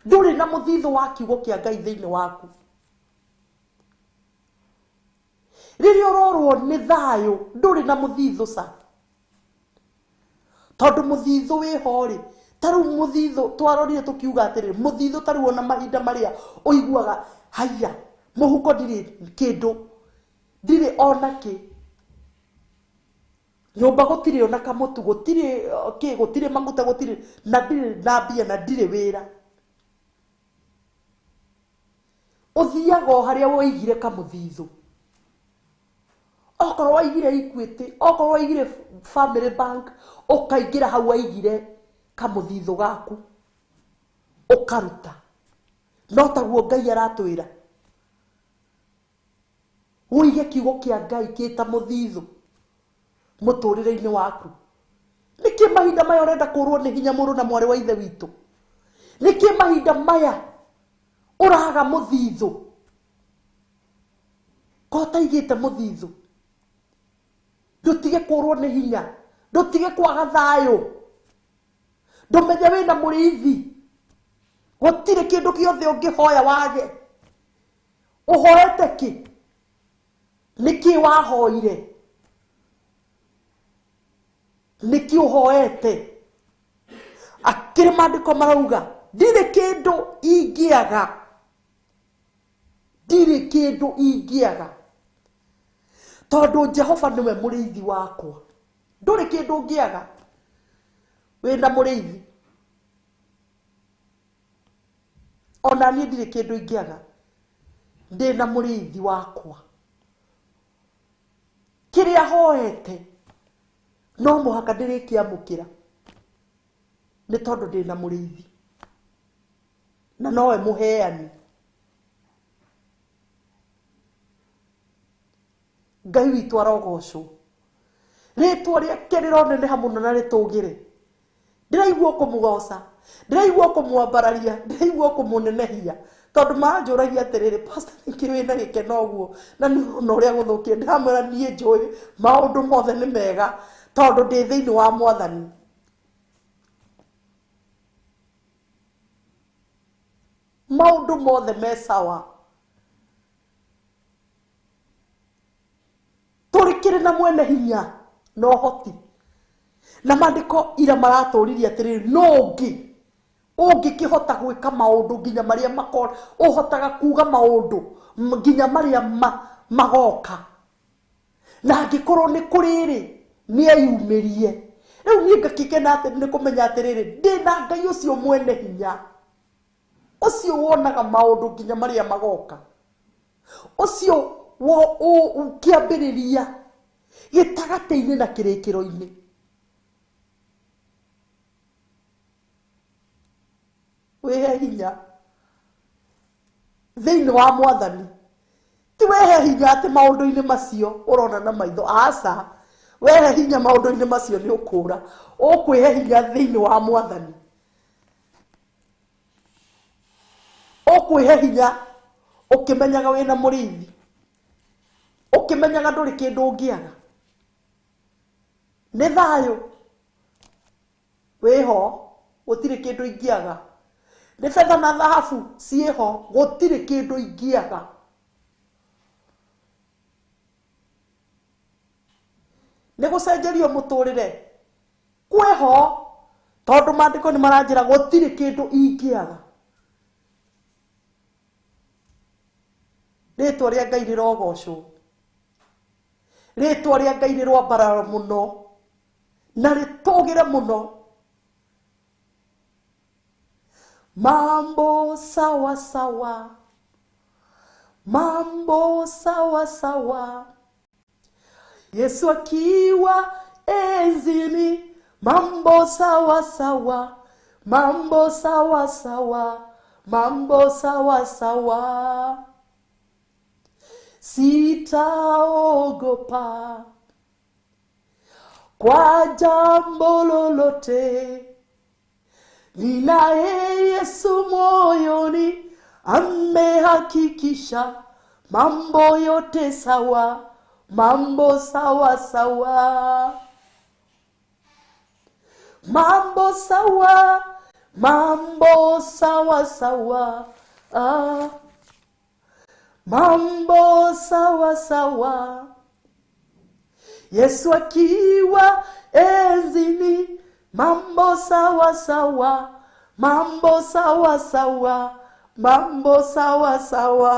ndũrĩ na mũthithũ wa kiugo kĩa Ngai thĩinĩ waku rĩrĩa ũrorwo nĩ thayũ ndũrĩ na mũthithũ sa tondũ mũthithũ wĩho rĩ tarĩu mũthithũ twarorire tukiuga atĩrĩrĩ mũthithũ tarĩu ona mahinda marĩa ũiguaga haya mũhuko ndirĩ kĩndũ ndirĩ ona kĩ nyũmba gũtirĩ ona kamũtu gũtirĩ maguta gũtirĩ na ndirĩ na mbia na ndirĩ wĩra ũthiaga o harĩa woigire kamũthithũ okorwo waigire Equity okorwo waigire Family Bank ũkaingĩra hau waigire kamũthithũ gaku ũkaruta no taguo Ngai aratwĩra ũige kiugo kĩa Ngai kĩta mũthithũ mũtũrĩre-inĩ waku nĩkĩ mahinda maya ũrenda kũrwo nĩ hinya mũrũ na mwarĩ wa ithe witũ nĩkĩ mahinda maya ũraga mũthithũ kota igĩte mũthithũ ndũtige kũrwo nĩ hinya ndũtige kwaga thayũ ndũmenye wĩna mũrĩithi gũtirĩ kĩndũ gĩothe ũngĩhoya wage ũhoete kĩ nĩkĩ wahoire nĩkĩ ũhoete akĩrĩ maandĩko marauga ndirĩ kĩndũ ingĩaga tondũ Jehova nĩwe mũrĩithi wakwa ndũrĩ kĩndũ ũngĩaga wĩna mũrĩithi ona niĩ ndirĩ kĩndũ ingĩaga ndĩna mũrĩithi wakwa kĩrĩa hoete no mũhaka ndĩrĩkĩamũkĩra nĩ tondũ ndĩna mũrĩithi na nowe mũheani Ngai witũ arogocwo rĩtwa rĩake rĩroneneha mũno na rĩtũgĩre ndĩraigua kũmũgoca ndĩraigua kũmwambararia ndĩraigua kũmũnenehia tondũ manjũragia atĩrĩrĩ pastor nĩkĩ wĩna gĩkeno ũguo na nĩ ũrona ũrĩa gũthũkie ndĩramwĩra niĩ njũĩ maũndũ mothe nĩ mega tondũ ndĩ thĩinĩ wa Mwathani maũndũ mothe me sawa tũrĩ na mwene hinya no hoti na maandĩko ira maratũririe atĩrĩrĩ no ũngĩkĩhota gwĩka maũndũ nginya marĩa ũhotaga kuuga maũndũ nginya marĩa magoka na angĩkorwo nĩ kũrĩrĩ nĩ eyumĩrie rĩu niĩ ngakĩkena atĩ nĩ kũmenya atĩrĩrĩ ndĩna Ngai ũcio mwene hinya ũcio wonaga maũndũ nginya marĩa magoka ucio wo ukiambiriria gitagate-ini na kirikiro-ini. Wehe hinya thiini wa Mwathani, ti wehe hinya ati maundu-ini macio urona na maitho. Aca, wehe hinya maundu-ini macio ni ukura. Ukwihe hinya thiini wa Mwathani, ukwihe hinya ukimenyaga wina murithi, ukimenyaga nduri kindu ungiaga. Ni thayu wiho, gutiri kindu ingiaga. Ni fedha na dhahabu ciho, gutiri kindu ingiaga. Ni gucenjerio muturire kweho, tondu maandiko ni maranjira gutiri kindu ingiaga. Ritwa ria Ngai rirogocwo, ritwa ria Ngai rirwambarara muno na ritugire muno. Mambo sawa sawa, mambo sawa sawa, Yesu akiwa enzini. Mambo sawa sawa, mambo sawa sawa, mambo sawa sawa. Sitaogopa kwa jambo lolote, ninaye Yesu moyoni, amehakikisha mambo yote sawa, mambo sawa sawa, mambo sawa, mambo sawa sawa, mambo sawa sawa. Yesu akiwa enzini. Mambo sawa sawa, mambo sawa sawa, mambo sawa sawa.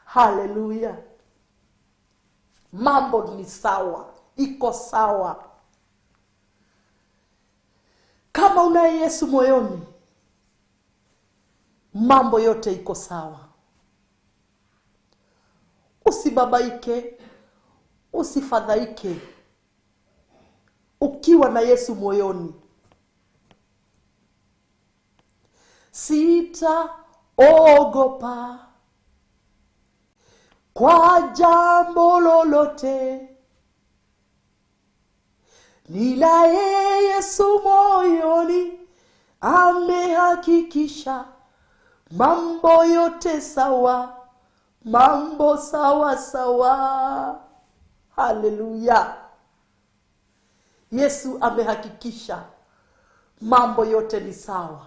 Haleluya. Mambo ni sawa, iko sawa. Kama unaye Yesu moyoni, mambo yote iko sawa. Usibabaike, usifadhaike. Ukiwa na Yesu moyoni, sitaogopa kwa jambo lolote, ninaye Yesu moyoni, amehakikisha mambo yote sawa, mambo sawa sawa. Haleluya. Yesu amehakikisha mambo yote ni sawa.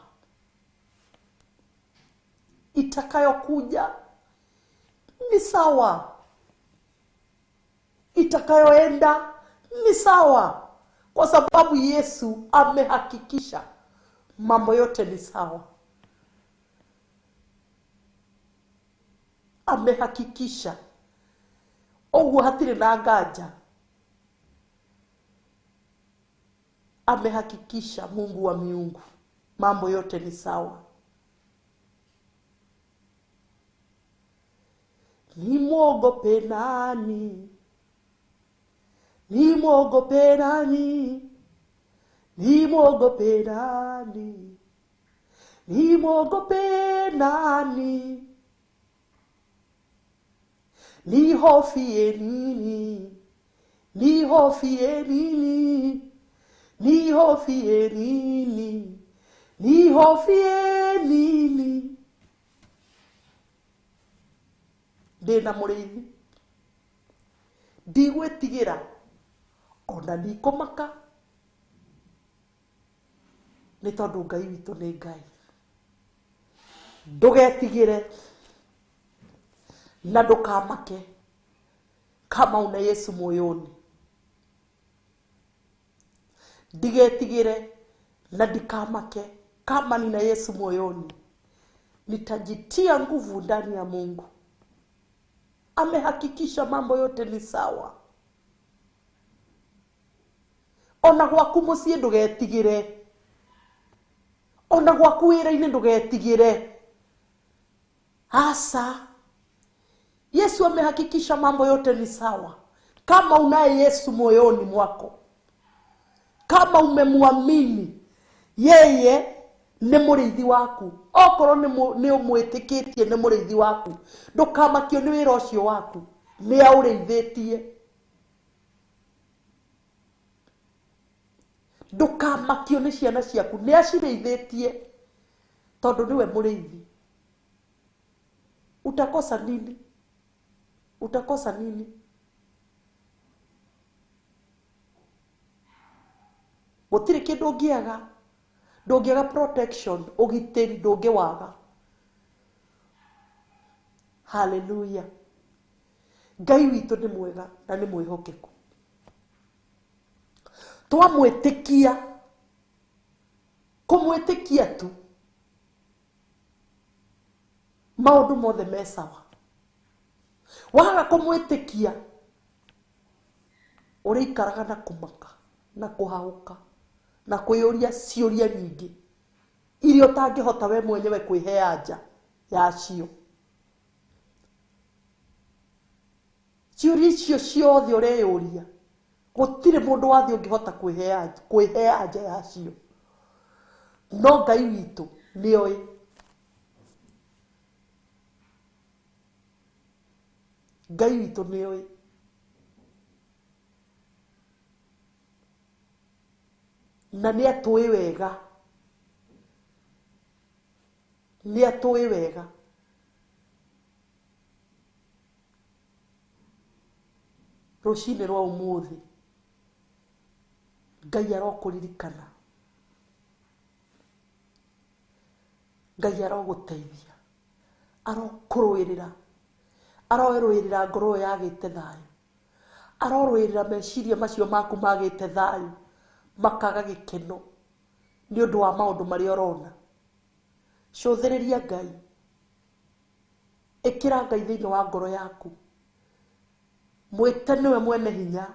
Itakayokuja ni sawa, itakayoenda ni sawa, kwa sababu Yesu amehakikisha mambo yote ni sawa. Amehakikisha. Ogu hatiri na nganja. Amehakikisha, Mungu wa miungu, mambo yote ni sawa. Nimwogope nani? Nimwogope nani? Nimwogope nani? Nimwogope nani? Nihofie nini? Nihofie nini? Nihofie nini? Nihofie nini? Ndina murithi, ndigwitigira ona ndikumaka, ni tondu Ngai witu ni Ngai. Ndugetigire na ndukamake kama una Yesu moyoni. Ndigetigire na ndikamake kama nina Yesu moyoni. Nitajitia nguvu ndani ya Mungu. Amehakikisha mambo yote ni sawa. Ona gwaku mucii ndugetigire, Ona gwaku wĩra-inĩ ndugetigĩre. Asa. Yesu amehakikisha mambo yote ni sawa. Kama unaye Yesu moyoni mwako, kama umemwamini, yeye ni mũrĩithi waku. Okorwo ni umwĩtĩkĩtie ni mũrĩithi waku, ndukamakio ni wĩra ũcio waku, ni aũrĩithĩtie. Ndukamakio ni ciana ciaku, ni acirĩithĩtie, tondu niwe mũrĩithi. Utakosa nini? Utakosa nini? Gũtirĩ kĩndũ ũngĩaga. Ndũngĩaga protection, ũgitĩri ndũngĩwaga. Hallelujah. Ngai witũ nĩ mwega na nĩ mwĩhokeku. Twamwĩtĩkia, kũmwĩtĩkia tu, maũndũ mothe me sawa. Waga kũmwĩtĩkia, ũrĩikaraga na kũmaka na kũhaũka na kwĩyũria ciũria nyingĩ iria ũtangĩhota we mwenyewe kwĩhea anja yacio. Ciũria icio ciothe ũreyũria, gũtirĩ mũndũ wathĩ ũngĩhota kwĩhea anja yacio. No Ngai witũ nĩoĩ. Ngai witũ nĩoĩ. Na nĩ atũĩ wega. Nĩ atũĩ wega. Rũcinĩ rwa ũmũthĩ, Ngai arokũririkana. Ngai arogũteithia. Arokũrũĩrĩra. Arorũĩrĩra ngoro yagĩte thayũ. Arorũĩrĩra meciria macio maku magĩte thayũ, makaga gĩkeno nĩ ũndũ wa maũndũ marĩa ũrona. Cũthĩrĩria Ngai. Ĩkĩra Ngai thĩinĩ wa ngoro yaku. Mwĩte nĩwe mwene hinya.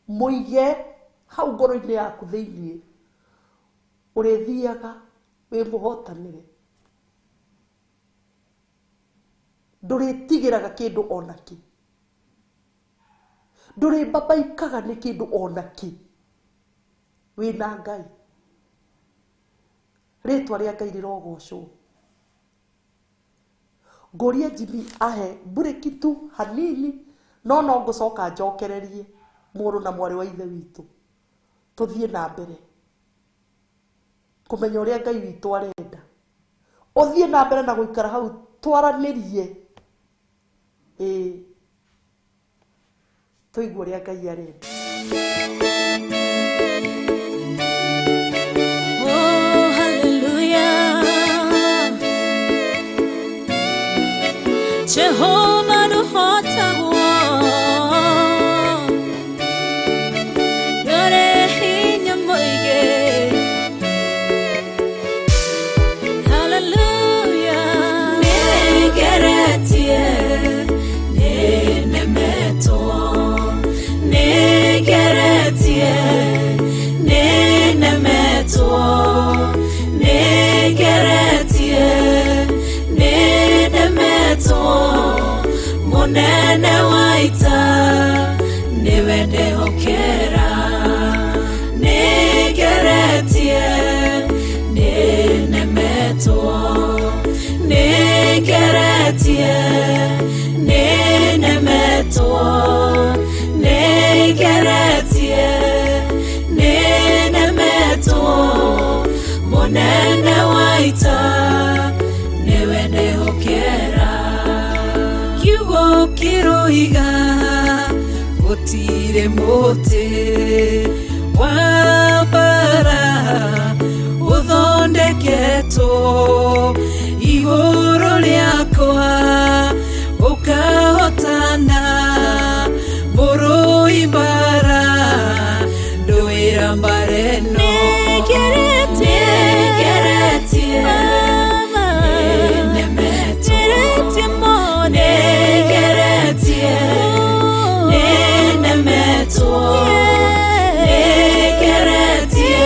Mũige hau ngoro-inĩ yaku thĩinĩ. Ũrĩthiaga wĩ mũhotanĩre. Ndũrĩtigĩraga kĩndũ onakĩ. Ndũrĩmbabaikaga nĩ kĩndũ onakĩ. Wĩna Ngai. Rĩtwa rĩa Ngai rĩrogocwo. Ngoria Jimmy ahe bureki tu hanini, no ngũcoka njokererie mũrũ na mwarĩ wa ithe witũ. Tũthiĩ na mbere kũmenya ũrĩa Ngai witũ arenda. Ũthiĩ na mbere na gũikara hau twaranĩrie. Tũigue ũrĩa Ngai arenda. Oh, hallelujah. Jehovah nuhotagwo. Yore hinya mũingĩ. Hallelujah. Nĩgeretie, nĩnemetwo. Nĩgeretie, nĩnemetwo. Nĩgeretie, nĩnemetwo. Mũnene wa ita nĩwe ndĩhokera. Nĩgeretie, nĩnemetwo. Nĩgeretie, nĩnemetwo. Nĩgeretie, nĩnemetwo. Mũnene wa ita nĩwe ndĩhokera. Kiugo kĩroiga gũtirĩ mũtĩ wa mbara ũthondeketwo igũrũ rĩakwa ũkahotana mũrũi mbara ndũĩra mbara ĩno. Nĩgeretie, nĩnemetwo. Nĩgeretie, nĩnemetwo. Nĩgeretie,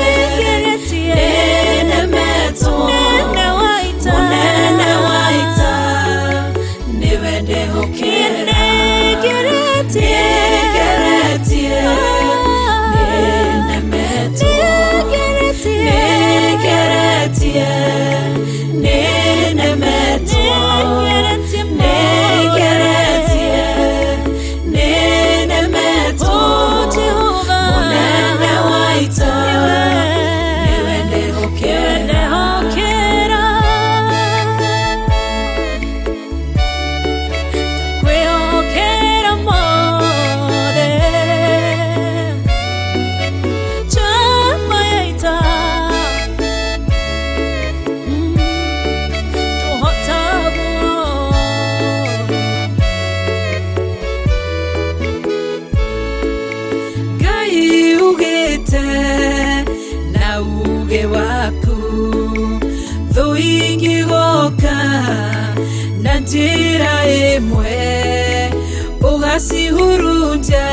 ikigoka na njĩra ĩmwe ũgacihurunja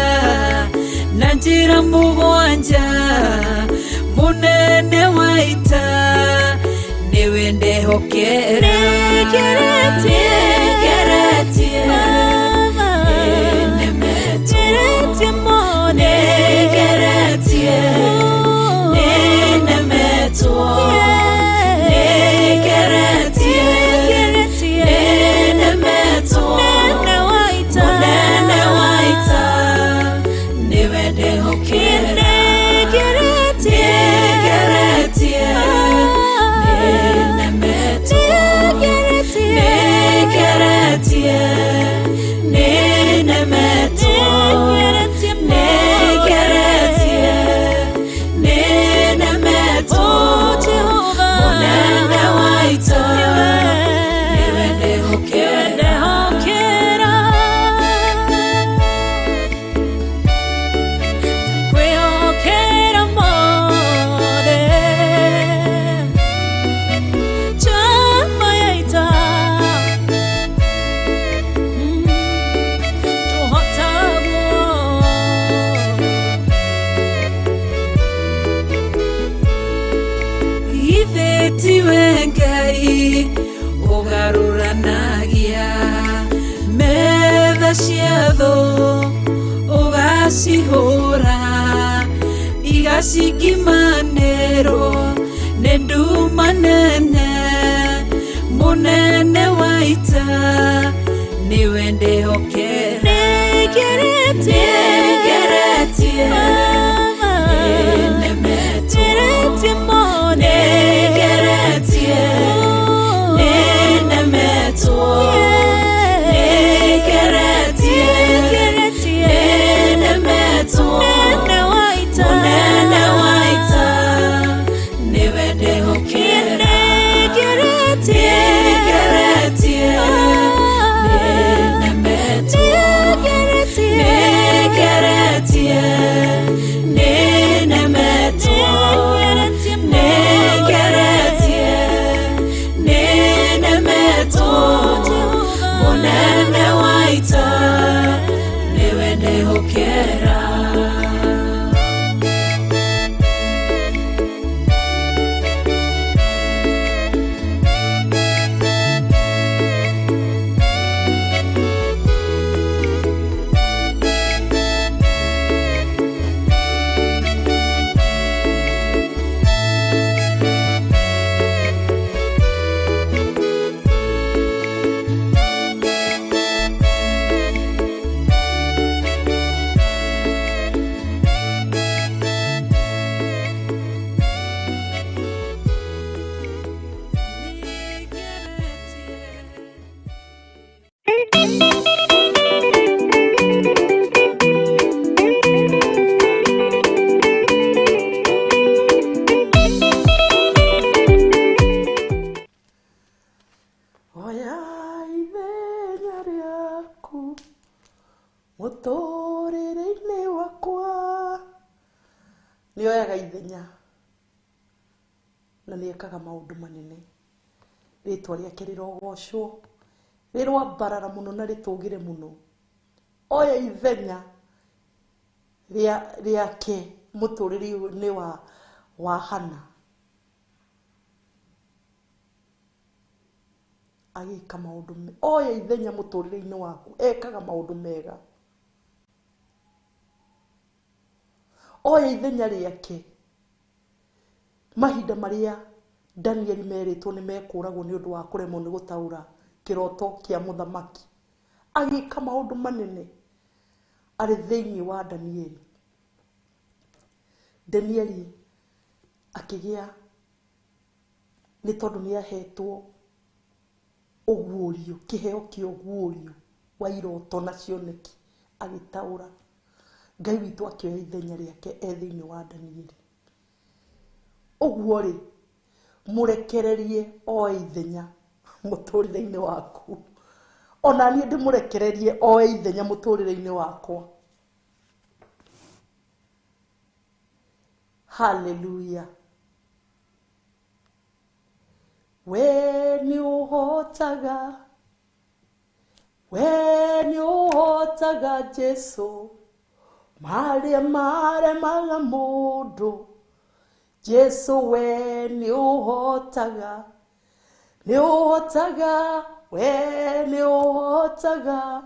na njĩra mũgwanja mũnene wa ita nĩwe ndehokera nĩgeretie nemetie negeretie nenemetwo negeretie nenemetwo munene wa ita nĩwe ndehokera negeretie nenemetwo negeretie nenemetwo negeretie nenemetwo munene wa ita nĩwe ndehokera kwĩhokera mothe chama ya ita tiwe Ngai ũgarũranagia metha cia thũ ũgacihũra igacikimanĩrwo nĩ nduma nene mũnene wa ita nĩwe ndehokera negeretie nenemetwo negeretie nenemetwo negeretie nenemetwo munene wa ita nĩwe ndehokera negeretie nenemetwo negeretie nenemetwo munene wa ita nĩwe ndehokera mũtũrĩre-inĩ wakwa nĩoyaga ithenya na nĩekaga maũndũ manene rĩtwa rĩake rĩrogocwo rĩrwambarara mũno na rĩtũgĩre mũno oya ithenya rĩake mũtũrĩre-inĩ wa Hana agĩka maũndũ oya ithenya mũtũrĩre-inĩ waku ekaga maũndũ mega oya ithenya rĩake mahinda marĩa Danieli merĩtwo nĩ mekũragwo nĩ ũndũ wa kũremwo nĩ gũtaũra kĩroto kĩa mũthamaki agĩka maũndũ manene arĩ thĩinĩ wa Danieli akĩgĩa nĩ tondũ nĩahetwo ũguũrio kĩheo kĩa ũguũrio wa iroto na cioneki agĩtaũra Ngai witũ akĩoya ithenya rĩake thĩinĩ wa Danieli ũguo rĩ mũrekererie oe ithenya mũtũrĩre-inĩ waku ona niĩ ndĩmũrekererie oe ithenya mũtũrĩre-inĩ wakwa haleluya we ni uhotaga, we ni uhotaga Jesu maria maremaga mundu. Jesu we ni uhotaga, ni uhotaga, we ni uhotaga,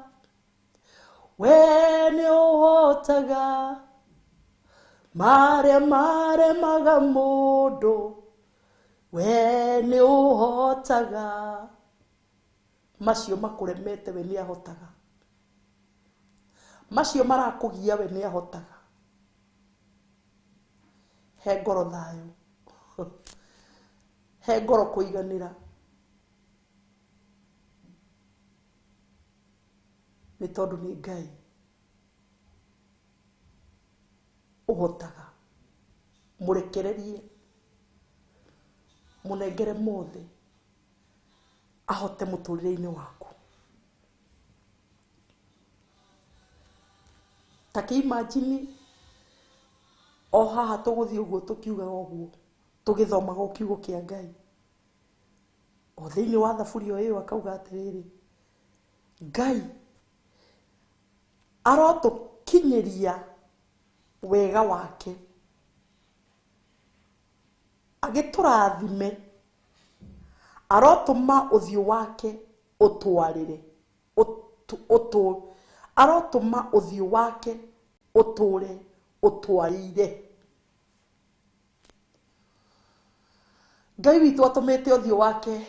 we ni uhotaga maremaga mundu. We ni uhotaga. Macio makuremete we ni ahotaga. Macio marakugia we ni ahotaga. He ngoro thayo, he ngoro kuiganira, ni tondu ni Ngai uhotaga. Murekererie, munengere mothe ahote muturire-ini waku. Take imagine o haha tuguthii uguo tukiugaga uguo tugithomaga o kiugo kia Ngai, o thiini wa thaburia iyo akauga atiriri, Ngai arotukinyiria wega wake, agiturathime, arotuma uthio wake utwarire arotuma uthio wake uture utwarire. Ngai witu atumite uthio wake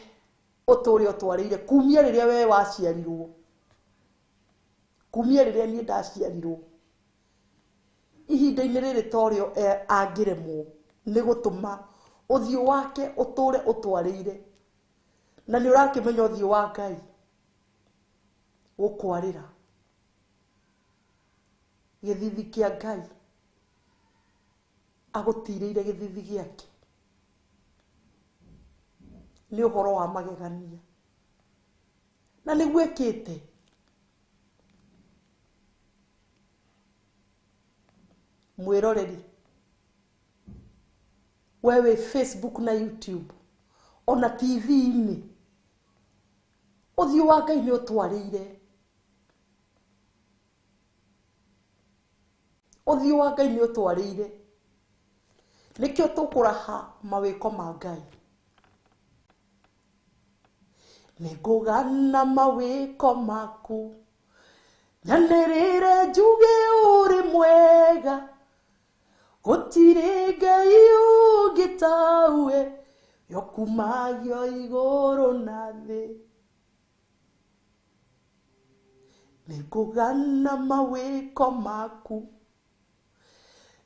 uture utwarire kumia riria we waciarirwo, kumia riria ni ndaciarirwo. Ihinda-ini riri torio angiremwo ni gutuma uthio wake uture utwarire. Na ni urakimenya uthio wa Ngai gukwarira githithi kia Ngai, agutireire githithi giake, ni uhoro wa magegania na niguo ekite. Mwiroreri wewe Facebook na YouTube ona TV-ini, uthio wa Ngai ni utwarire, uthio wa Ngai ni utwarire. Nikio tukuraha mawiko ma Ngai, nigugana mawiko maku, nyanirire njuge uri mwega, gutire Ngai ungi tawe, yokumagio iguru na thi. Nigugana mawiko maku,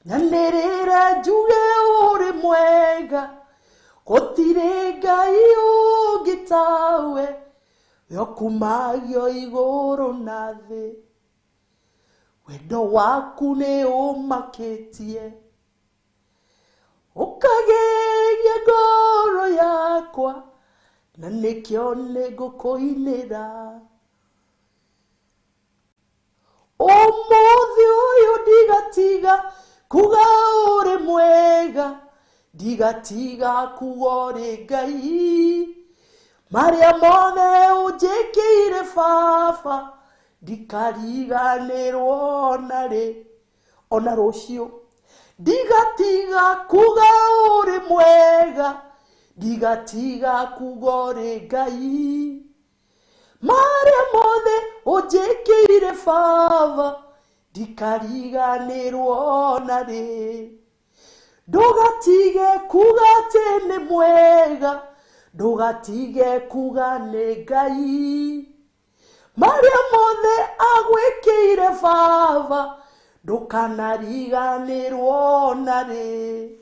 nyanirire njuge uri mwega, gutire Ngai ungi tawe, yokumagio iguru na thi. Wendo waku ni umakitie, ukagegia ngoro yakwa, na nikio nigukuinira. Umuthi uyu ndigatiga kuga uri mwega, ndigatiga kuga uri Ngai. Maria mothe unjikire baba, ndikariganirwo nari ona rucio. Ndigatiga kuga uri mwega, ndigatiga kuga uri Ngai. Maria mothe unjikire baba, ndikariganirwo nari. Ndugatige kuga ati ni mwega, ndugatige kuga ni Ngai. Maria mothe agwikire baba, ndukanariganirwo nari.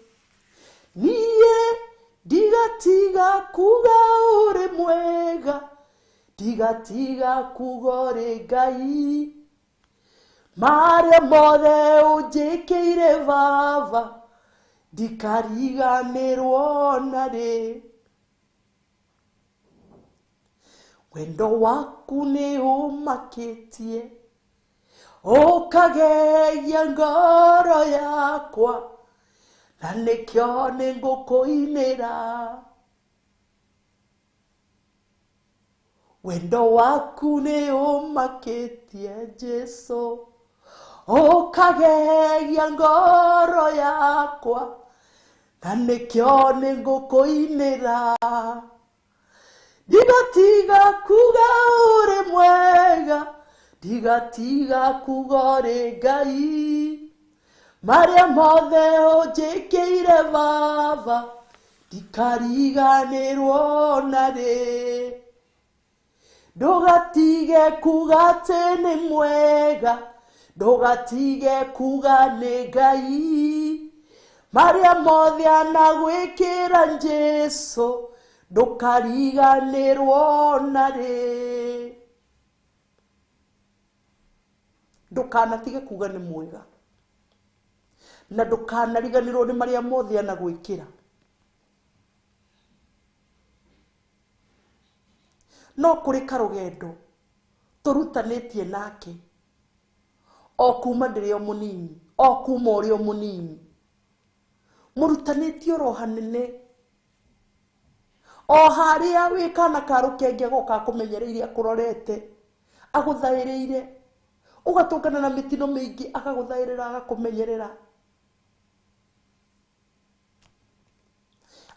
Niye ndigatiga kuga uri mwega, ndigatiga kuga uri Ngai. Maria mothe unjikire baba, ndikariganirwo nari. Wendo waku ni umakitie, ukagegia ngoro yakwa, na nikio ningukuinira. wendo waku nĩ ũmakĩtie Jesu, ũkagegia ngoro yakwa, na nĩkĩo nĩngũkũinĩra. Ndigatiga kuga ũrĩ mwega, ndigatiga kuga ũrĩ Ngai, marĩa mothe ũnjĩkĩire Baba, ndikariganĩrwo na rĩ. Ndũgatige kuga atĩ nĩ mwega, ndũgatige kuga nĩ Ngai, marĩa mothe anagwĩkĩra Jesu, ndũkariganĩrwo na rĩ. Ndũkanatige kuga nĩ mwega, na ndũkanariganĩrwo nĩ marĩa mothe anagwĩkĩra. No kũrĩ karũgendo tũrutanĩtie nake, o kuma ndĩrĩ o mũnini, o kuma ũrĩ o mũnini, mũrutanĩtie oro hanene, o harĩa wĩ kana ka rũkenge agoka akũmenyereire akũrorete, agũthaĩrĩire, ũgatũngana na mĩtino mĩingĩ agagũthaĩrĩra agakũmenyerera,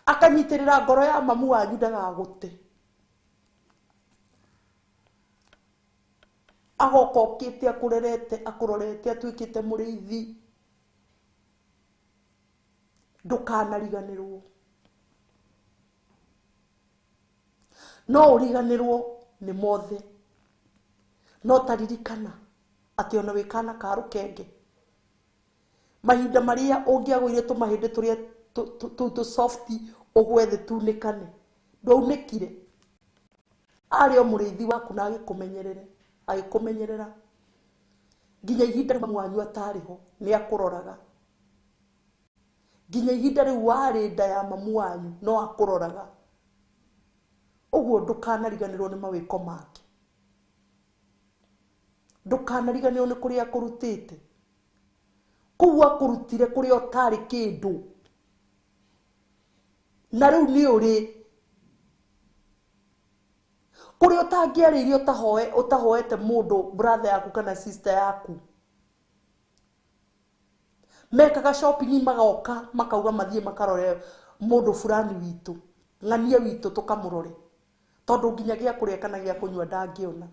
akanyitĩrĩra ngoro ya mamu wanyu ndagagũte, agoka okĩte akũrorete atuĩkĩte mũrĩithi. Ndũkanariganĩrwo. No ũriganĩrwo nĩ mothe, no taririkana atĩ ona wĩ kana ka rũkenge, mahinda marĩa ũngĩagũire tũmahĩndĩ tũrĩa tũ-soft ũgwe thĩ tunĩkane, ndwaunĩkire. Arĩ o mũrĩithi waku na agĩkũmenyerera nginya ihinda rĩu wanyu atarĩho nĩ akũroraga, nginya ihinda rĩu warĩ nda ya mamu wanyu no akũroraga. Ũguo ndũkanariganĩrwo nĩ mawĩko make, ndũkanariganĩrwo nĩ kũrĩa akũrutĩte, kũu akũrutire kũrĩa ũtarĩ kĩndũ, na rĩu nĩ ũrĩ kũrĩa ũtangĩarĩire ũtahoete mũndũ brother yaku kana sister yaku. Mekaga shopping magoka makauga mathiĩ makarore mũndũ fulani witũ, ng'ania witũ tũkamũrore, tondũ nginya gĩa kũrĩa kana gĩa kũnyua ndangĩona.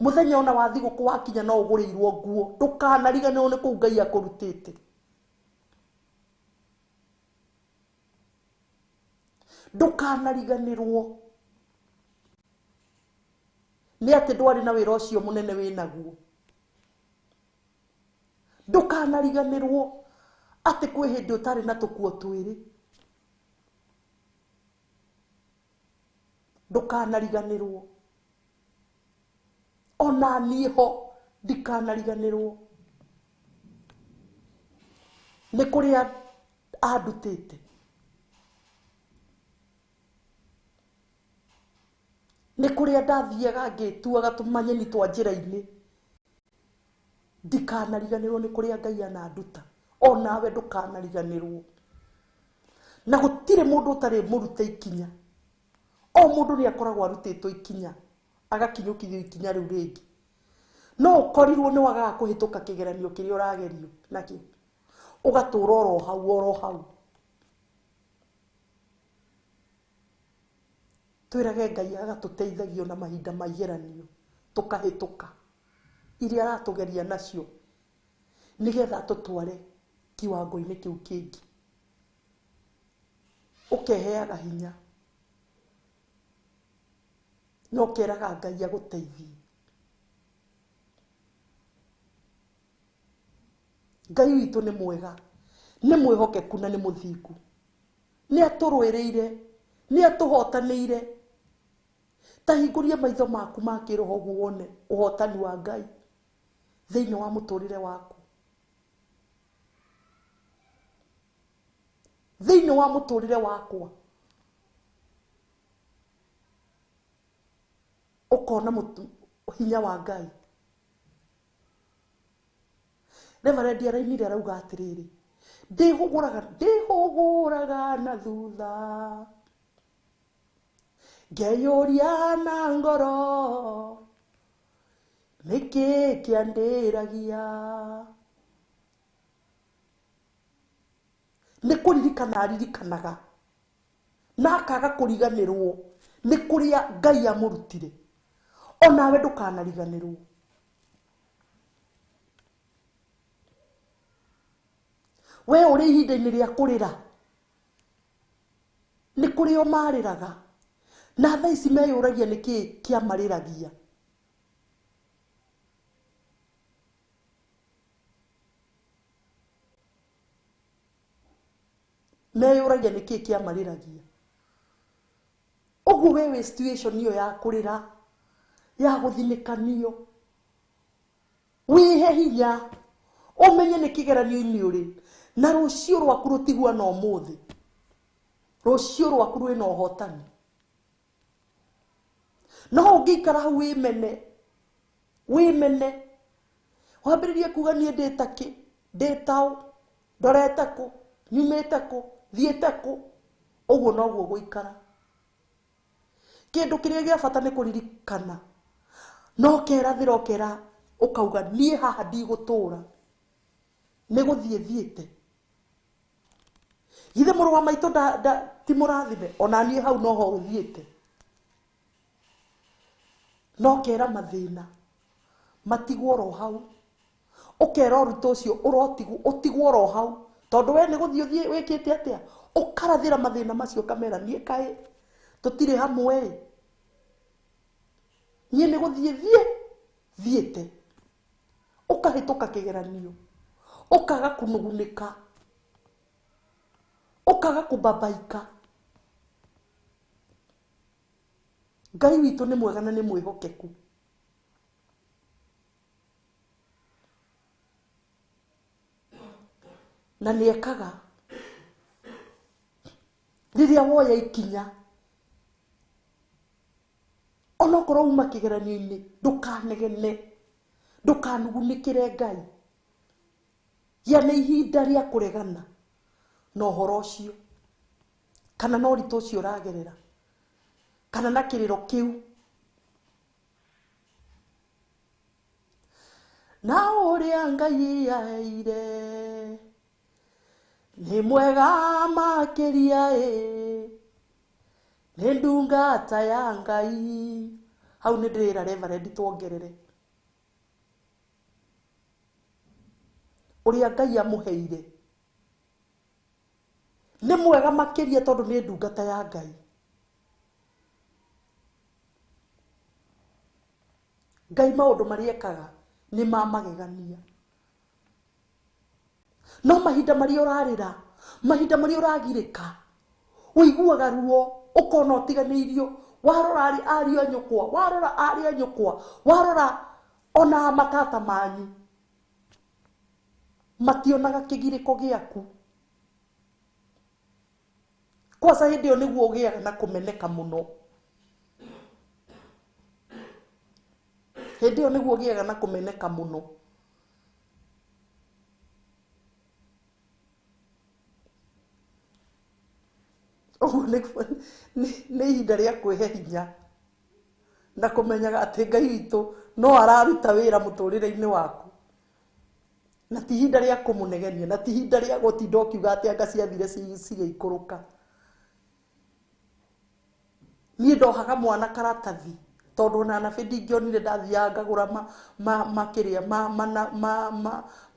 Mũthenya ona wa thigũkũ wakinya no ũgũrĩirwo nguo, ndũkanariganĩrwo nĩ kũu Ngai akũrutĩte. Ndũkanariganĩrwo nĩ atĩ ndwarĩ na wĩra ũcio mũnene wĩnaguo. Ndũkanariganĩrwo atĩ kwĩ hĩndĩ ũtarĩ na tũkuo twĩrĩ. Ndũkanariganĩrwo. Ona niĩ ho ndikanariganĩrwo nĩ kũrĩa andutĩte. Nĩ kũrĩa ndathiaga ngĩtuaga tũmanyeni twa njĩra-inĩ. Ndikanariganĩrwo nĩ kũrĩa Ngai ananduta. Onawe ndũkanariganĩrwo. Na gũtirĩ mũndũ ũtarĩ mũrute ikinya. O mũndũ nĩ akoragwo arutĩtwo ikinya, agakinyũkithio ikinya rĩu rĩngĩ. No ũkorirwo nĩ wagaga kũhĩtũka kĩgeranio kĩrĩa ũragerio nakĩo, ũgatũũra oro hau. Twĩrage Ngai agatũteithagia na mahinda ma igeranio tũkahĩtũka iria aratũgeria nacio, nĩgetha tũtware kiwango-inĩ kĩu kĩngĩ. Ũkeheaga hinya no keraga Ngai agũteithie. Ngai witũ nĩ mwega, nĩ mwĩhokeku na nĩ mũthingu. Nĩ atũrũĩrĩire, nĩ atũhotanĩire. Ta hingũria maitho maku ma kĩroho ũguo wone ũhotani wa Ngai thĩinĩ wa mũtũrĩre waku. Thĩinĩ wa mũtũrĩre wakwa ũkona hinya wa Ngai. Reverend arainire arauga atĩrĩrĩ, ndĩhũgũraga na thutha, ngeyũria na ngoro nĩkĩ kĩandĩragia. Nĩ kũririkana aririkanaga na akaga kũriganĩrwo nĩ kũrĩa Ngai amũrutire. Onawe ndũkanariganĩrwo. We ũrĩ ihinda-inĩ rĩa kũrĩra, nĩ kũrĩ o marĩraga na thaa ici meyũragia nĩkĩ kĩamarĩragia. Meyũragia nĩkĩ kĩamarĩragia. Ũguo we wĩ situation iyo ya kũrĩra, ya gũthinĩkanio, wĩhe hinya ũmenye nĩ kĩgeranio-inĩ ũrĩ, na rũciũ rwaku rũtiguana ũmũthĩ. Rũciũ rwaku rwĩna ũhotani. No ũngĩikara hau wĩmene wambĩrĩrie kuga niĩ ndĩta kĩ, ndĩtaũ, ndorete kũ, nyumĩte kũ, thiĩte kũ, ũguo noguo gũikara. Kĩndũ kĩrĩa gĩa bata nĩ kũririkana, no kerathĩra ũkera ũkauga niĩ haha ndigũtũra, nĩ gũthiĩ thiĩte. Githĩ mũrũ wa maitũ ti mũrathime, ona niĩ hau noho ũthiĩte. No kera mathĩna matigwo ro hau, ũkera ũruto ũcio ũtigwo ro hau, tondũ we nĩ gũthiĩ wĩkĩte atĩa, ũkarathĩra mathĩna macio kamera niĩ kaĩ tũtirĩ hamwe, niĩ nĩ gũthiĩ thiĩte. Ũkahĩtũka kĩgeranio, ũkaga kũnugunĩka, ũkaga kũbabaika. Ngai witũ nĩ mwega na nĩ mwĩhokeku. Na nĩ ekaga rĩrĩa woya ikinya. Onokorwo uma kĩgeranio-inĩ ndũkanegene, ndũkanugunĩkĩre Ngai. Gĩa nĩ ihinda rĩa kũregana na ũhoro ũcio, kana na ũritũ ũcio ũragerera, kana na kĩrĩro kĩu. Na ũrĩa Ngai aheire nĩ mwega makĩria nĩ ndungata ya Ngai. Hau nĩ ndĩrĩra Reverend tuongerere. Ũrĩa Ngai amũheire nĩ mwega makĩria tondũ nĩ ndungata ya Ngai. Ngai maũndũ marĩa ekaga nĩ ma magegania. No mahinda marĩa ũrarĩra, mahinda marĩa ũragirĩka, ũiguaga ruo, ũkona ũtiganĩirio, warora ariũ a nyũkwa, warora ariũ a nyũkwa, warora ona matata manyu, mationaga kĩgirĩko gĩaku. Kwanza hĩndĩ ĩyo nĩguo ũgĩaga na kũmeneka mũno. Hĩndĩ ĩyo nĩguo ũgĩaga na kũmeneka mũno. Ũguo nĩ ihinda rĩa kwĩhe hinya na kũmenyaga atĩ Ngai witũ no araruta wĩra mũtũrĩre-inĩ waku. Na ti ihinda rĩa kũmũnegenia, na ti ihinda rĩa gũtinda ũkiuga atĩ anga ciathire cigĩikũrũka. Niĩ ndohaga mwana karatathi, tondũ ona nabe ndingĩonire ndathiaga ngagũra makĩrĩa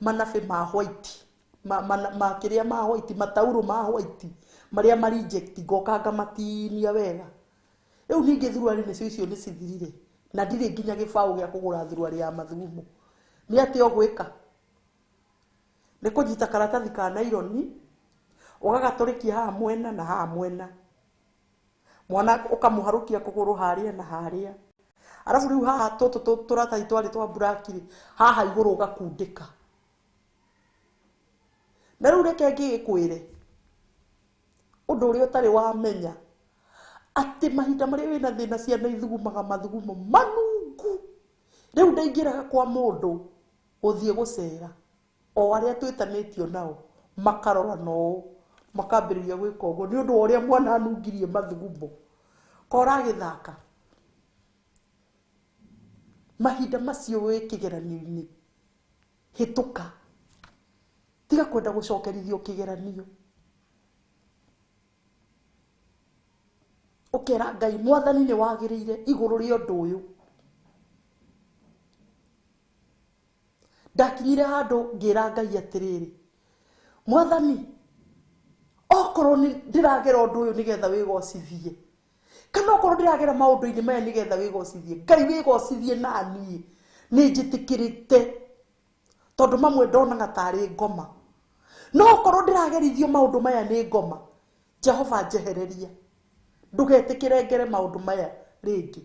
manabe ma white, makĩrĩa ma white, mataurũ ma white marĩa marinject, ngoka ngamatinia wega. Rĩu ningĩ thuruarĩ nĩcio icio nĩ cithirire, na ndirĩ nginya gĩbaũ gĩa kũgũra thuruarĩ ya mathugumo. Nĩ atĩ ũgwĩka nĩ kũnyita karatathi ka naironi, ũgagatũrĩkia haha mwena na haha mwena, mwana ũkamũharũkia kũgũrũ harĩa na harĩa. Arabu rĩu haha tũtũ tũratathi twarĩ twa black rĩ, haha igũrũ ũgakundĩka. Na rĩu reke ngĩgĩkwĩre ũndũ ũrĩa ũtarĩ wamenya, atĩ mahinda marĩa wĩna thĩna ciana ithugumaga mathugumo manungu. Rĩu ndaingĩraga kwa mũndũ gũthiĩ gũcera, o arĩa twĩtanĩtio nao makarora no makambĩrĩria gwĩka ũguo nĩ ũndũ wa ũrĩa mwana anungirie mathugumo. kora githaka mahinda macio wĩ kĩgeranio-inĩ hĩtũka tiga kwenda gũcokerithio kĩgeranio ũkera Ngai Mwathani nĩ wagĩrĩire igũrũ rĩa ũndũ ũyũ. Ndakinyire handũ ngĩra Ngai atĩrĩrĩ, Mwathani okorwo ndĩragera ũndũ ũyũ nĩgetha wĩgocithie kana okorwo ndĩragera maũndũ-inĩ maya nĩgetha wĩgocithie, Ngai wĩgocithie naniĩ nĩ njĩtĩkĩrĩte tondũ mamwe ndonaga tarĩ ngoma, no okorwo ndĩragerithio maũndũ maya nĩ ngoma, Jehova njehereria ndũgetĩkĩre ngere maũndũ maya rĩngĩ,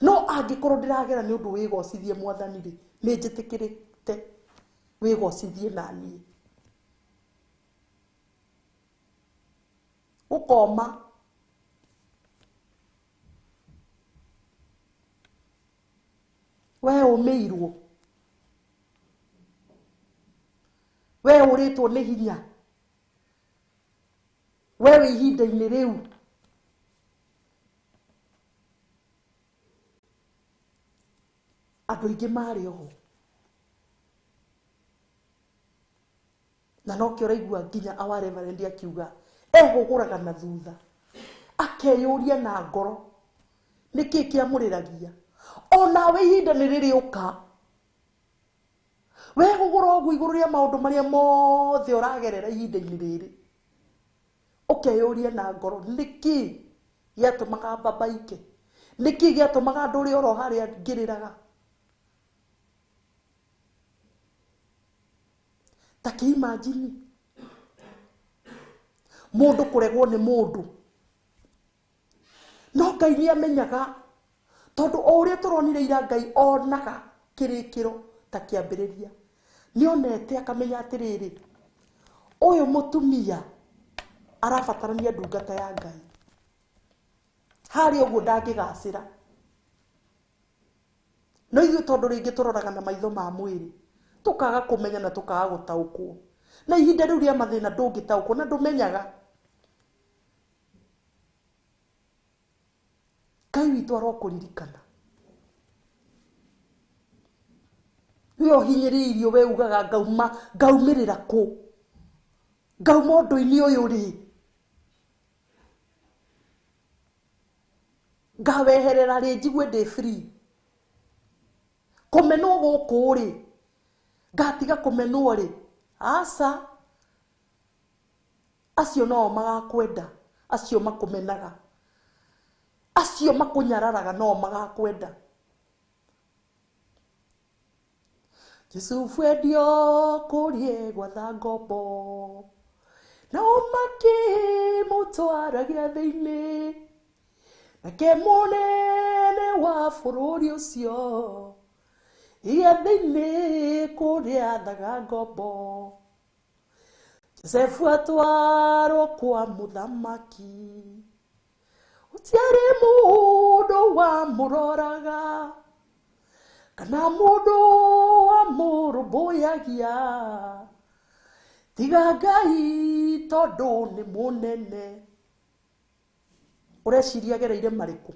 no angĩkorwo ndĩragera nĩ ũndũ wĩgocithie Mwathani rĩ, nĩ njĩtĩkĩrĩte wĩgocithie naniĩ. Ũkoma we ũmĩirwo, we ũrĩtwo nĩ hinya, we wĩ ihinda-inĩ rĩu andũ aingĩ marĩ oho, na no kĩo ũraigua nginya our reverend akiuga ehũgũraga na thutha akeyũria na ngoro nĩkĩ kĩamũrĩragia, onawe ihinda nĩ rĩrĩũka wehũgũra ũguo igũrũ rĩa maũndũ marĩa mothe ũragerera ihinda-inĩ rĩrĩ, ũkeyũria na ngoro nĩkĩ gĩatũmaga mbabaike, nĩkĩ gĩatũmaga andũ ũrĩa oro harĩa ngĩrĩraga. Ta kĩimagine mũndũ kũregwo nĩ mũndũ, no Ngai nĩ amenyaga tondũ o ũrĩa tũronire ira Ngai onaga kĩrĩkĩro ta kĩambĩrĩria, nĩ onete akamenya atĩrĩrĩ ũyũ mũtumia arabatarania ndungata ya Ngai, harĩ ũguo ndangĩgacĩra. No ithuĩ tondũ rĩngĩ tũroraga na maitho ma mwĩrĩ tũkaga kũmenya na tũkaga gũtaũkwo, na ihinda rĩu rĩa mathĩna ndũngĩtaũkwo na ndũmenyaga. Ngai witũ arokũririkana, we ũhinyĩrĩirio we ugaga ngaumĩrĩra kũ, ngauma ũndũ-inĩ ũyũ rĩ, ngaweherera rĩ njigue ndĩ free, kũmenwo gũkũ rĩ ngatiga kũmenwo rĩ, aca acio nao magakwenda, acio makũmenaga, acio makũnyararaga nao magakwenda. Jesu fwendio kũrie gwatha ngombo nao makĩmũtwara gĩathĩ-inĩ, nake mũnene wa bũrũri ũcio gĩathĩ-inĩ kũrĩa athaga ngombo, Josefu atwarwo kwa mũthamaki, gũtiarĩ mũndũ wamũroraga kana mũndũ wamũrũmbũyagia tiga Ngai tondũ nĩ mũnene. Ũreciria agereire marĩkũ?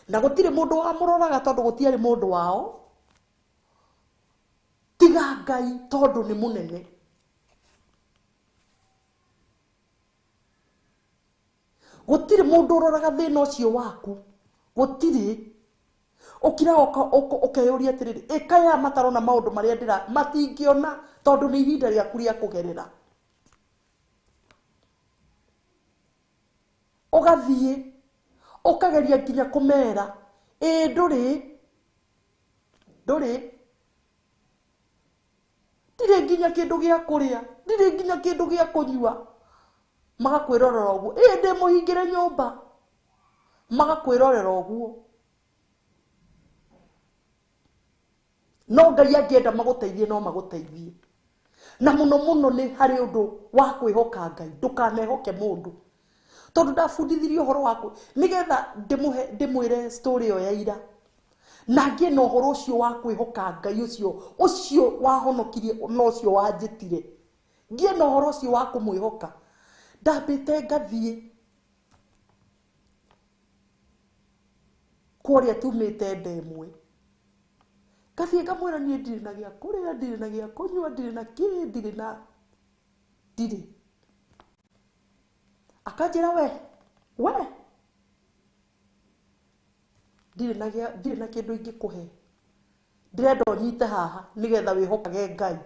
Na gũtirĩ mũndũ wamũroraga tondũ gũtiarĩ mũndũ wao tiga Ngai tondũ nĩ mũnene. Gũtirĩ mũndũ ũroraga thĩna ũcio waku, gũtirĩ. Ũkira ũkeyũria atĩrĩrĩ, ĩkaya matarona maũndũ marĩa matingĩona tondũ nĩ ihinda rĩaku rĩa kũgerera. Ũgathiĩ ũkageria nginya kũmera ndũrĩ ndirĩ nginya kĩndũ gĩa kũrĩa, ndirĩ nginya kĩndũ gĩa kũnyua, magakwĩrorera ũguo, ndĩ mũhingĩre nyũmba, magakwĩrorera ũguo. No Ngai angĩenda magũteithie no magũteithie, na mũno mũno nĩ harĩ ũndũ wa kwĩhoka Ngai, ndũkanehoke mũndũ. Tondũ ndabundithirio ũhoro waku nĩgetha ndĩmwĩre story ĩyo ya ira, na ngĩe na ũhoro ũcio wa kwĩhoka Ngai ũcio wahonokirie na ũcio wanjĩtire, ngĩe na ũhoro ũcio wa kũmwĩhoka. Ndambĩte ngathiĩ kwaria tumite ndemwe kathie ngamwira nie ndiri na gia kuria ndiri na gia kunyua ndiri na ki ndiri na ndiri akanjira we ndiri na kindu ingikuhe ndirenda unyite haha nigetha wihokage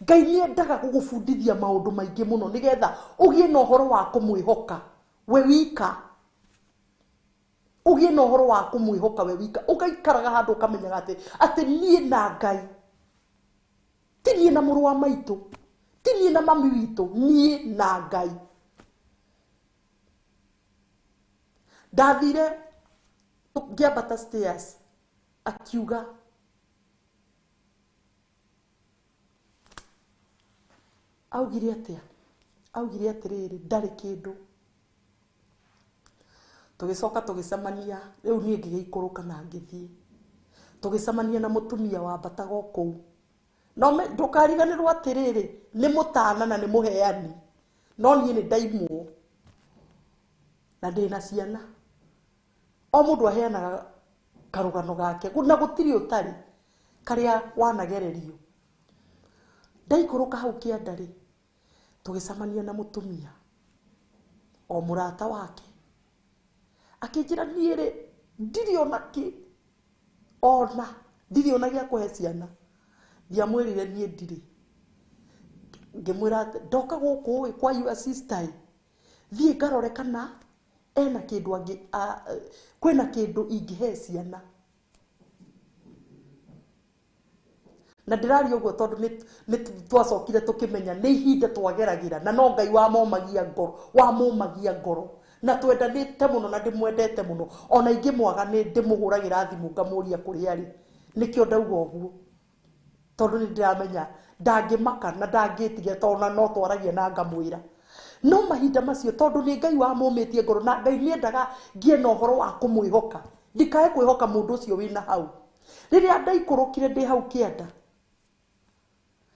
Ngai ni endaga gugubundithia maundu maingi muno nigetha ugie na uhoro wa kumwihoka we wika ugie na uhoro wa kumwihoka we wika ugaikaraga handu ukamenyaga ati nie na Ngai ti nie na muru wa maitu ti nie na mami witu nie na Ngai ndathire ngiambata stairs akiuga augire atiriri ndari kindu tugicoka tugicemania riu nie ngigeikuruka na ngithie tugicemania na mutumia wa mbataga kou no ndukariganirwo atiriri ni mutana na ni muheani no nie ni ndaimwo na ndina ciana o mundu aheanaga karugano gake na gutiri utari karia wanagererio ndaikuruka hau kiandari tugicemania na mutumia o murata wake akinjira niere ndiri ona gia kuhe ciana ndiamwirire nie ndiri ngimwira ndoka guku kwa your sister thie ngarore kana ena kindu angi kwina kindu ingihe ciana na ndiraria uguo tondu ni twacokire tukimenya ni ihinda twageragira na no Ngai wamumagia ngoro na twendanite muno na ndimwendete muno ona ingi mwaga ni ndimuhuragira thimu ngamuria kuri ari nikio ndauga uguo tondu ni ndiramenya ndangimaka na ndangitigia tona no twaragia na ngamwira no mahinda macio tondu ni Ngai wamumitie ngoro na Ngai niendaga ngie na uhoro wa kumwihoka ndikae kwihoka mundu ucio wina hau riria ndaikurukire ndi hau kianda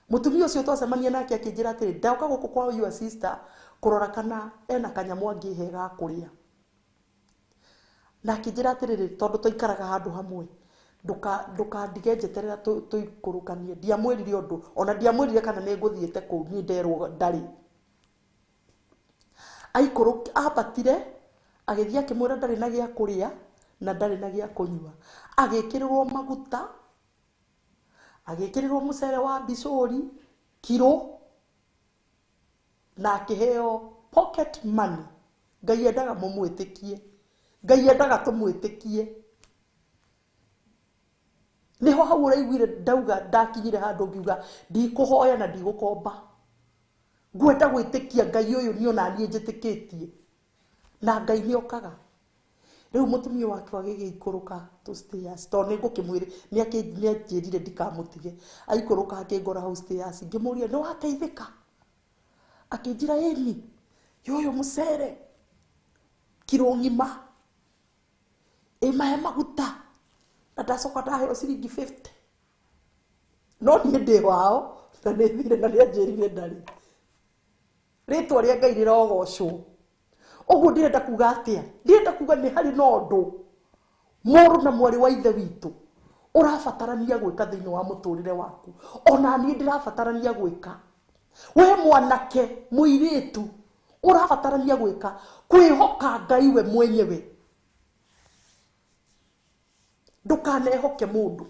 mutumia ucio twacemania nake akinjira atiri ndauka guku kwa your sister kurora kana ena kanyamu angihe ga kuria na akinjira atiri tondu tuikaraga handu hamwe ndukandige njeterera tuikurukanie ndiamwirire undu ona ndiamwirire kana ni nguthiete kuu ni nderwo ndari aikuruka abatire agithia kimwira ndari na gia kuria na ndari na gia kunyua agikirirwo maguta agikirirwo mucere wa bicori kiro na akiheo pocket money Ngai endaga mumwitikie Ngai endaga tumwitikie niho hau uraiguire ndauga ndakinyire handu ngiuga ndikuhoya na ndigukomba ngwenda gwitikia Ngai uyu ni ona nie njitikitie na Ngai ni okaga riu mutumia wake agigiikuruka to stairs to ni ngukimwire ni akinjirire ndikamutige aikuruka akingora hau stairs ngimuria no ateithika akinjira eni yoyo mucere kiro ngima emahe maguta na ndacoka ndaheo ciringi 50 no nie ndi wao na ni thire na ni anjirire ndari ritwa ria Ngai rirogocwo uguo ndirenda kuga atia ndirenda kuga ni hari no ndu muru na mwari wa ithe witu urabatarania gwika thiini wa muturire waku ona ni ndirabatarania gwika we mwanake muiritu urabatarania gwika kwihoka Ngai we mwenyewe ndukanehoke mundu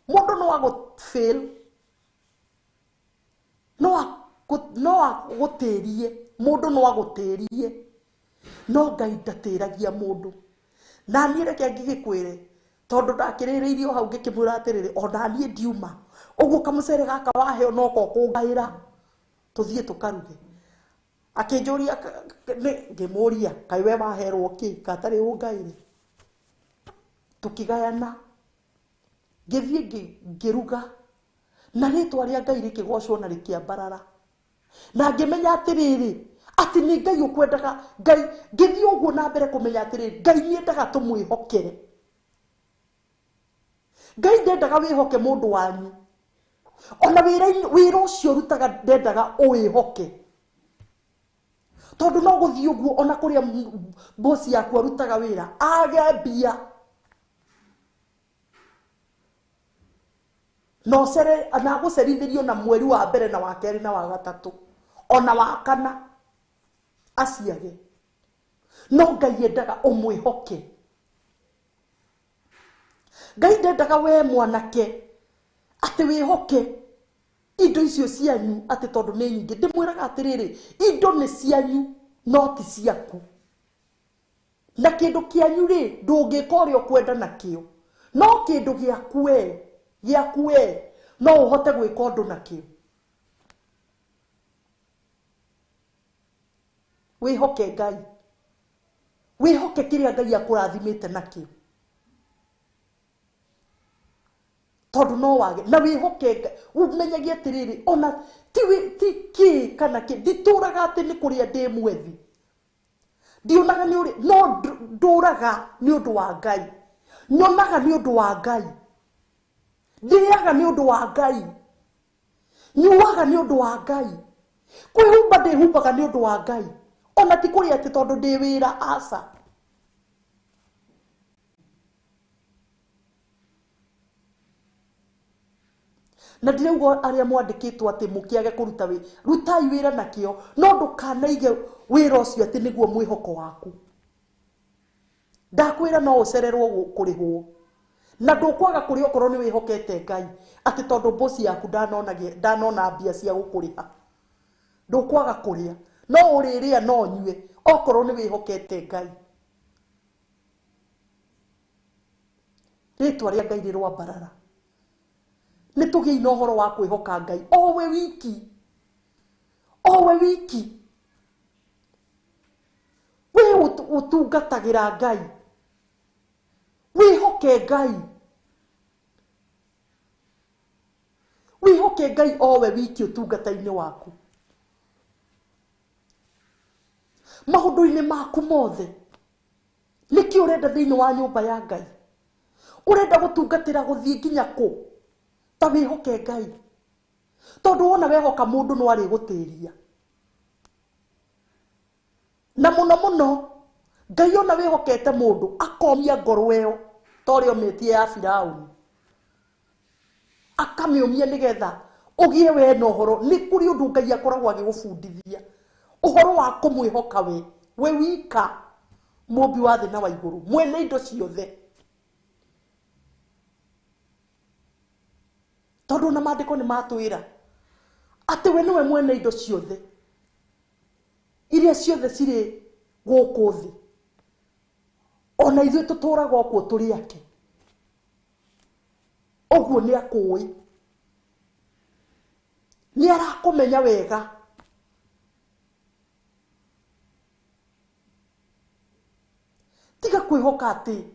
no agufail no agutirie mundu no agutirie no Ngai ndatiragia mundu na nie reke ngigikwire tondu ndakiririirio hau ngikimwira atiriri ona nie ndiuma uguo kamucere gaka waheo no ko kungaira tuthie tukaruge akinjuria ngimuria kai we waherwo ki katari ungaire tukigayana ngithie ngiruga na ritwa ria Ngai rikigocwo na rikiambarara na ngimenya atiriri ati ni Ngai ukwendaga Ngai ngithie uguo na mbere kumenya atiriri Ngai niendaga tumwihokere Ngai ndendaga wihoke mundu wanyu ona wira ucio rutaga ndendaga uwihoke tondu no guthie uguo ona kuria bosi yaku arutaga wira agembia no cere ana gucerithirio na mweri wa mbere na wa keri na wa gatatu ona wa kana aciage no Ngai endaga umwihoke. Ngai ndendaga we mwanake ati wihoke indo icio cianyu ati tondu ni nyingi. Ndimwiraga atiriri indo ni cianyu no ti ciaku, na kindu kianyu ri ndungika uria ukwenda nakio, no kindu giaku we no uhote gwika undu nakio. Wihoke Ngai, wihoke kiria Ngai akurathimite nakio, tondu no wage na wihoke umenyagie atiriri ona ti ki kana ki ndituraga ati ni kuria ndi mwethi, ndionaga ni uri no nduraga ni undu wa Ngai, nyonaga ni undu wa Ngai, ndiaga ni undu wa Ngai, nyuaga ni undu wa Ngai, kwihumba ndihumbaga ni undu wa Ngai, ona ti kuria ati tondu ndi wira asa. Na ndirauga aria mwandikitwo ati mukiage kuruta rutai wira nakio, no ndukanaige wira ucio ati niguo mwihoko waku. Ndakwira no ucererwo kurihwo na ndukwaga kuria okorwo ni wihokete Ngai ati tondu bosi yaku ndanona mbia cia gukuriha, ndukwaga kuria no uriria no nyue okorwo ni wihokete Ngai. Ritwa ria Ngai rirwa barara, ni tugie ina horo wa kwihoka Ngai owe wiki we utungatagira Ngai, wihoke Ngai owe wiki utungataini waku, maundu-ini maku mothe. Niki urenda thiini wa nyumba ya Ngai, urenda gutungatira guthii nginya ku? Ta wihoke Ngai, tondu wona wehoka mundu no ari gutiria, na muno Ngai ona wihokete mundu akomia ngoro iyo tori ometie ya Firauni, akamiumia nigetha ugie we no horo. Ni kuri undu Ngai akoragwo agigubundithia uhoro wa kumwihoka we wika, mumbi wa thi na wa iguru, mwene indo ciothe. Tondu na maandiko ni matwira ati we niwe mwene indo ciothe iria ciothe ciri guku thi, ona ithuĩ tuturaga okuo turi ake. Oguo ni akui, ni arakumenya wega. Tiga kwihoka ati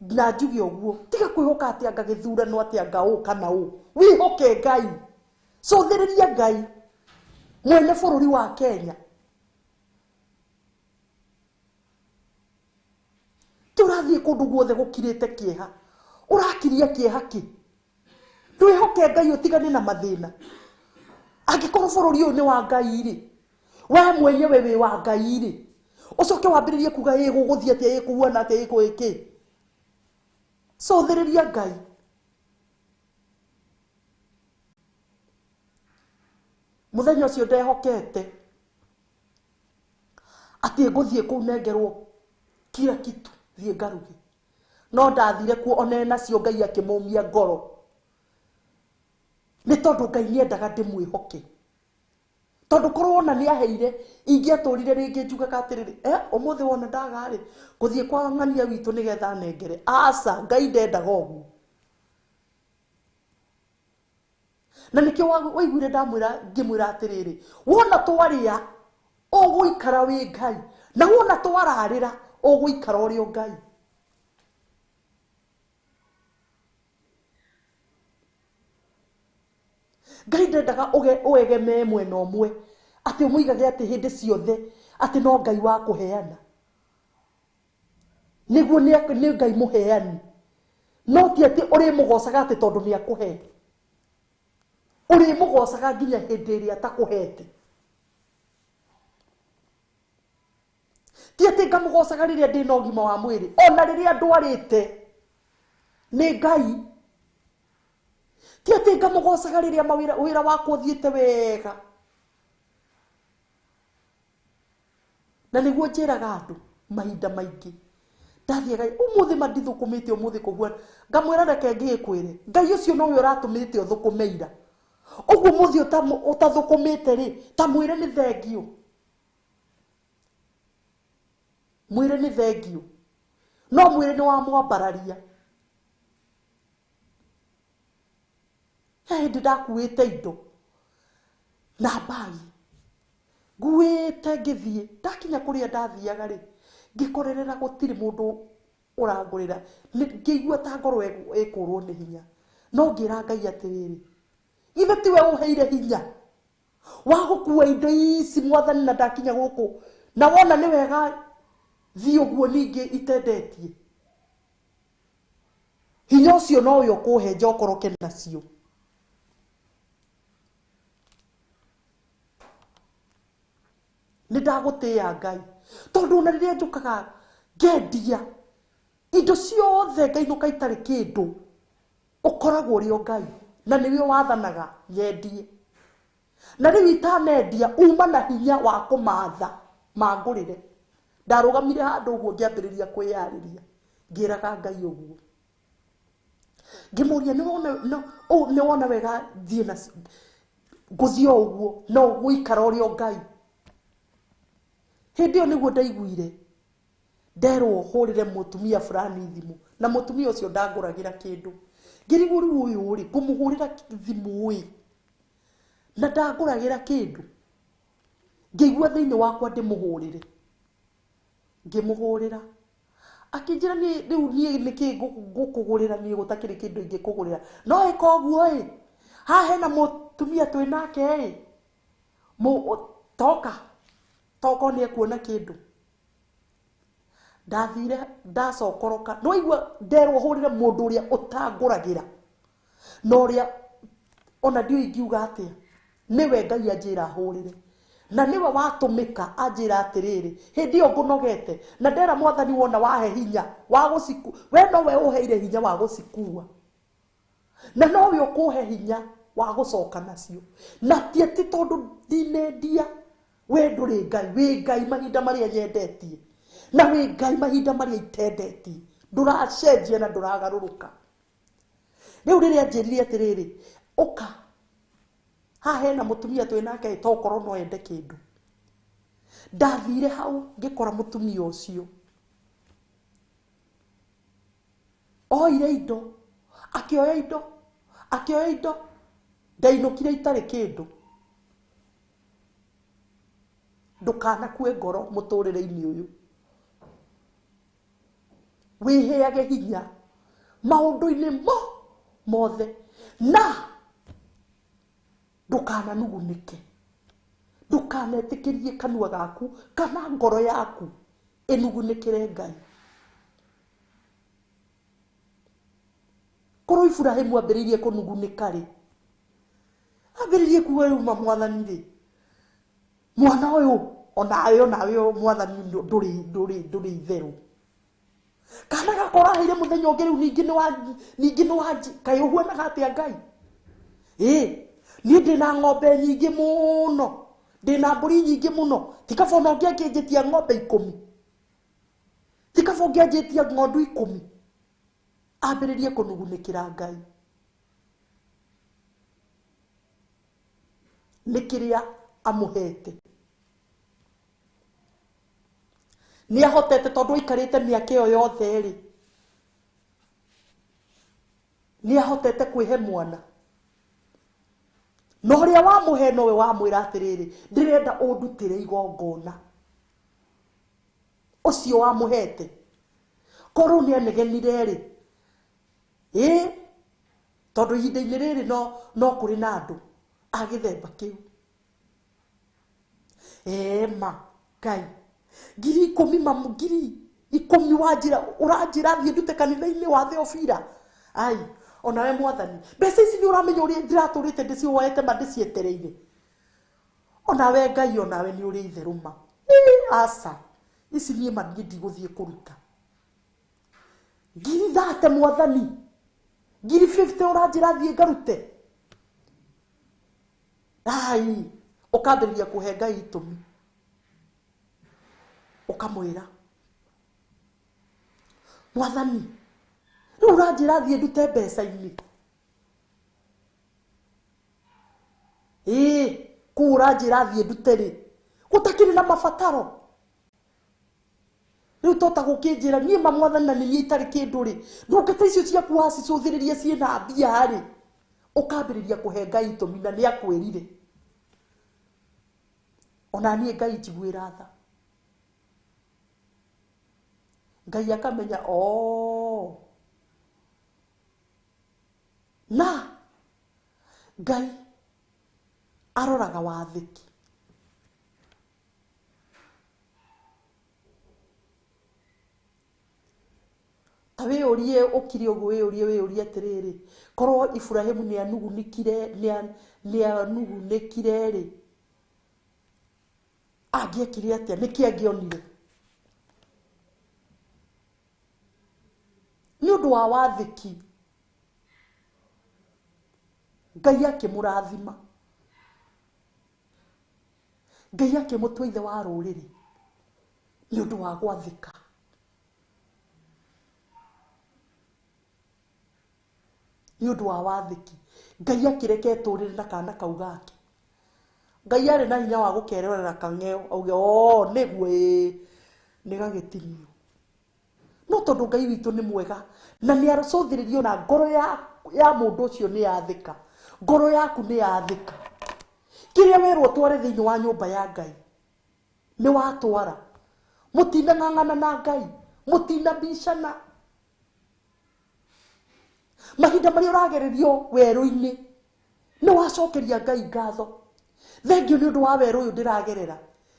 na njuge oguo, tiga kwihoka ati anga githurano ati anga u kana u. Wihoke Ngai, cothiriria Ngai mwene bururi wa Kenya. Turathie kundu guothe gukirite kieha, urakiria kieha ki? Wihoke Ngai utigane na mathina. Angikorwo bururi uyu ni wa Ngai ri, we mwenyewe wi wa Ngai ri, ucoke wambiririe kuga guguthia ati ikuhuana ati ikuiki. Cothiriria Ngai. Muthenya ucio ndehokete ati nguthie kuu nengerwo kila kitu thie ngaruge, no ndathire kuo ona nacio Ngai akimumia ngoro, ni tondu Ngai niendaga ndimwihoke. Tondu korwo ona ni aheire ingiaturire ringi njugaga atiriri umuthi wona ndaga ri kuthie kwa ng'ania witu nigetha nengere. Asa, Ngai ndendaga uguo. Na nikio waiguire ngimwira atiriri, wona twaria uguikara wi Ngai, na wona twararira uguikara uri Ngai. Ngai ndendaga uegeme mwena umwe ati umuigage ati hindi ciothe ati no Ngai wa kuheana, niguo ni Ngai muheani, no ti ati uri mugocaga ati tondu ni akuhe, uri mugocaga nginya hindi ria atakuhete. Ti ati ngamugocaga riria ndina ugima wa mwiri, ona riria ndwarite ni Ngai. ti ati ngamugocaga riria wira wakwa uthiite wega. Na niguo njiraga andu mahinda maingi ndathiaga umuthi mandithukumite umuthi kugua ngamwira reke ngikwire Ngai ucio no we uratumite uthukumeira uguo muthi utathukumite ri ta mwire ni thengio mwire ni thengio no mwire ni wa mwambararia hindi ndakuite indo na bagi nguite ngithie ndakinya kuria ndathiaga ri ngikorerera gutiri mundu urangurira ngigua ta ngoro ikurwo ni hinya no ngira Ngai atiriri ithe tiwe uheire hinya wa gukua indo ici Mwathani na ndakinya guku na wona ni wega thi uguo ningi itendetie hinya ucio no uyo kuhe njokoroke nacio. Nidagutia Ngai tondu na riria njukaga ngendia indo ciothe Ngai no kaitari kindu ukoragwo uri o Ngai na niwe wathanaga nyendie na riu itanendia uma na hinya wa kumatha mangurire ndarugamire handu uguo ngiambiriria kwiyariria ngiraga Ngai uguo ngimuria ni wona wega thie na nguthio uguo no guikara uri o Ngai. Hindi yo niguo ndaiguire nderwo hurire mutumia fulani thimu na mutumia ucio ndanguragira kindu ngiriguru uyu ri kumuhurira thimu wi na ndanguragira kindu ngigua thiini wakwa ndimuhurire ngimuhurira akinjira ni riu niki gukugurira ni gutakiri kindu ingi kugurira no ikoguo ha hena mutumia twinake toko ni kuona kindu ndathire ndacokoroka no igua nderwo hurire mundu uria utanguragira no uria ona ndio ingiuga atia niwe Ngai anjira hurire na niwe watumika anjira atiriri hindi yo ngunogete na ndera Mwathani wona wahe hinya wa guciku we no we uheire hinya wa gucikua na no we ukuhe hinya wa gucoka nacio na ti tondu ndinendia we nduri Ngai we Ngai mahinda maria nyendetie na we Ngai mahinda maria itendetie nduracenjia na nduragaruruka riu riria njirire atiriri uka ha hena mutumia twinake tokoro no ende kindu ndathire hau ngikora mutumia ucio oire indo akioya indo ndainukire itari kindu ndukana kue ngoro muturire-ini uyu wiheage hinya maundu-ini mothe na ndukana nugunike ndukanetikirie kanua gaku kana ngoro yaku inugunikire Ngai. Koro Ibrahimu ambiririe kunugunika ri ambiririe kuga uma Mwathani ri mwana uyu onawe Mwathani nduri itheru kana gakorahire muthenya ungi riu ningi ni waji kai uhuanaga atia Ngai ni ndina ng'ombe nyingi muno ndina mburi nyingi muno tikabona ngianjitia ng'ombe 10 tikabona ngianjitia ng'ondu 10 ambiririe kunugunikira Ngai nikiria amuhete ni ahotete tondu ikarite miaka iyo yothe ri ni ahotete kwihe mwana no ria wa muhe no we wa mwira atiriri ndirenda undutire igongona ucio wa muhete koru ni anegenire ri tondu ihinda-ini riri no kuri na andu agithemba kiu ma Ngai ngiri 10 wajira urajira thie ndute kanitha-ini wa Theophila ai onawe Mwathani mbeca ici ni uramenya uria ndiraturite ndicioete ma ndicietereire onawe Ngai onawe ni uri itheruma asa ici nie ma ndigiguthie kuruta ngiri 30 Mwathani ngiri 50 urajira thie ngarute ai ukambiriria kuhe Ngai itumi ukamwira Mwathani riu uranjira thie ndute mbeca-ini ku uranjira thie ndute ri gutakiri na mabataro riu tota gukinjira nie Mwathani na ni itari kindu ri ndungata icio ciaku wacicuthiriria ciina mbia ri ukambiriria kuhe Ngai itumi na ni akwirire ona nie Ngai njiguira tha Ngai akamenya na Ngai aroraga wathiki ta wĩũrie ũkire ũguo wĩũrie atĩrĩrĩ korwo Ibrahimu nĩanugunĩkire rĩ angĩekire atĩa nĩkĩ angĩonire nĩ ũndũ wa wathĩki Ngai akĩmũrathima Ngai akĩmũtua ithe wa rũrĩrĩ nĩ ũndũ wa gwathĩka nĩ ũndũ wa wathĩki Ngai akĩreke tũrĩre na kana kau gake Ngai arĩ na hinya wa gũkerorera kang'eo auge nĩguo nĩ gagĩtinio no tondũ Ngai witũ nĩ mwega na nĩ aracũthĩrĩrio na ngoro ya mũndũ ũcio nĩ yathĩka ngoro yaku nĩ yathĩka kĩrĩa werwo tware thĩinĩ wa nyũmba ya Ngai nĩ watwara mũtinang'ang'ana na Ngai mũtinabicana mahinda marĩa ũragererio werũ-inĩ nĩ wacokeria Ngai ngatho thengio nĩ ũndũ wa werũ ũyũ ndĩragerera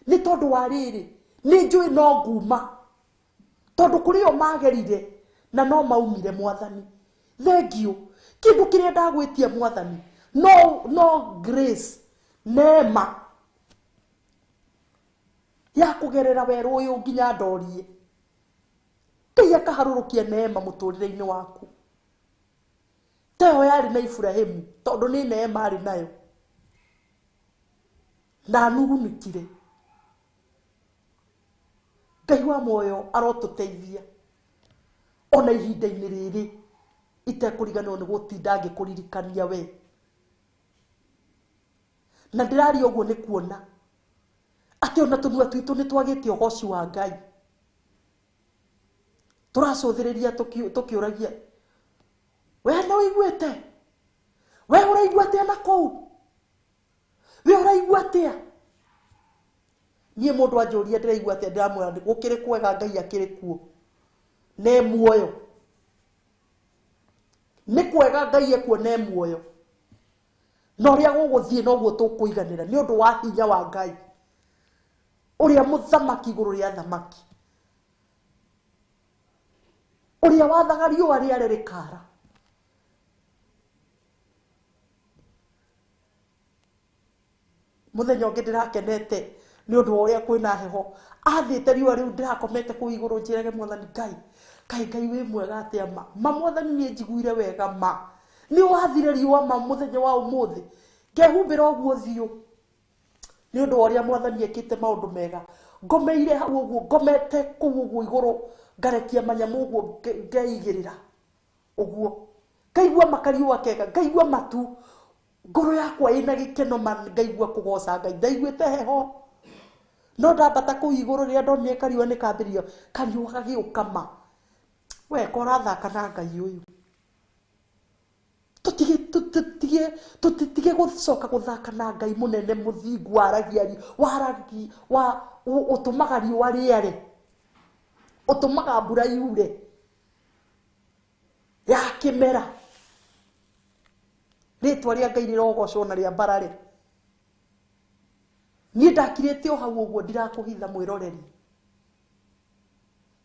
nĩ tondũ wa rĩrĩ nĩ njũĩ no nguma tondũ kũrĩ o magerire na no maumire Mwathani thengio kĩndũ kĩrĩa ndagwĩtia Mwathani no grace neema ya kũgerera werũ ũyũ nginya ndorie Ngai akaharũrũkia neema mũtũrĩre-inĩ waku teo yarĩ na Ibrahimu tondũ nĩ neema arĩ nayo na nugunĩkire Ngai wa muoyo arotũteithia ona ihinda-inĩ rĩrĩ itekũriganĩrwo nĩ gũtinda ngĩkũririkania we na ndĩraria ũguo nĩ kuona atĩ ona tũnua twitũ nĩ twagĩte ũgoci wa Ngai tũracũthĩrĩria tũkĩũragia we nĩ ũiguĩte we ũraigua atĩa na kũu we ũraigua atĩa niĩ mũndũ anjũria ndĩraigua atĩa ndĩramwĩra gũkĩrĩ kwega Ngai akĩrĩ kuo nĩ muoyo nĩ kwega Ngai ekuo nĩ muoyo na ũrĩa gũgũthiĩ noguo tũkũiganĩra nĩ ũndũ wa hinya wa Ngai ũrĩa mũthamaki igũrũ rĩa thamaki ũrĩa wathaga riũa rĩare rĩkara mũthenya ũngĩ ndĩrakenete nĩ ũndũ wa ũrĩa kwĩna heho athĩte riũa rĩu ndĩrakomete kũu igũrũ njĩrage Mwathani Ngai wĩ mwega atĩa ma Mwathani nĩ njiguire wega nĩ wathire riũa mũthenya wa ũmũthĩ ngehumbĩra ũguo thiũ nĩ ũndũ wa ũrĩa Mwathani ekĩte maũndũ mega ngomeire hau ũguo ngomete kũu ũguo igũrũ ngarekia manyamũ ũguo ngeigĩrĩra ũguo ngaigua makariũa kega ngaigua matu ngoro yakwa ĩna gĩkeno ngaigua kũgoca Ngai ndaiguĩte heho no ndambata kũu igũrũ rĩrĩa ndonire kariũa nĩ kambĩrĩria kariũa gagĩũka we korathaka na Ngai ũyũ tũtige gũcoka gũthaka na Ngai mũnene mũthingu wa ũtũmaga riũa rĩare ũtũmaga mbura yure ya kĩmera rĩtwa rĩa Ngai rĩrogocwo na rĩa mbarare niĩ ndakirĩte o hau ũguo ndirakũhitha mwĩroreri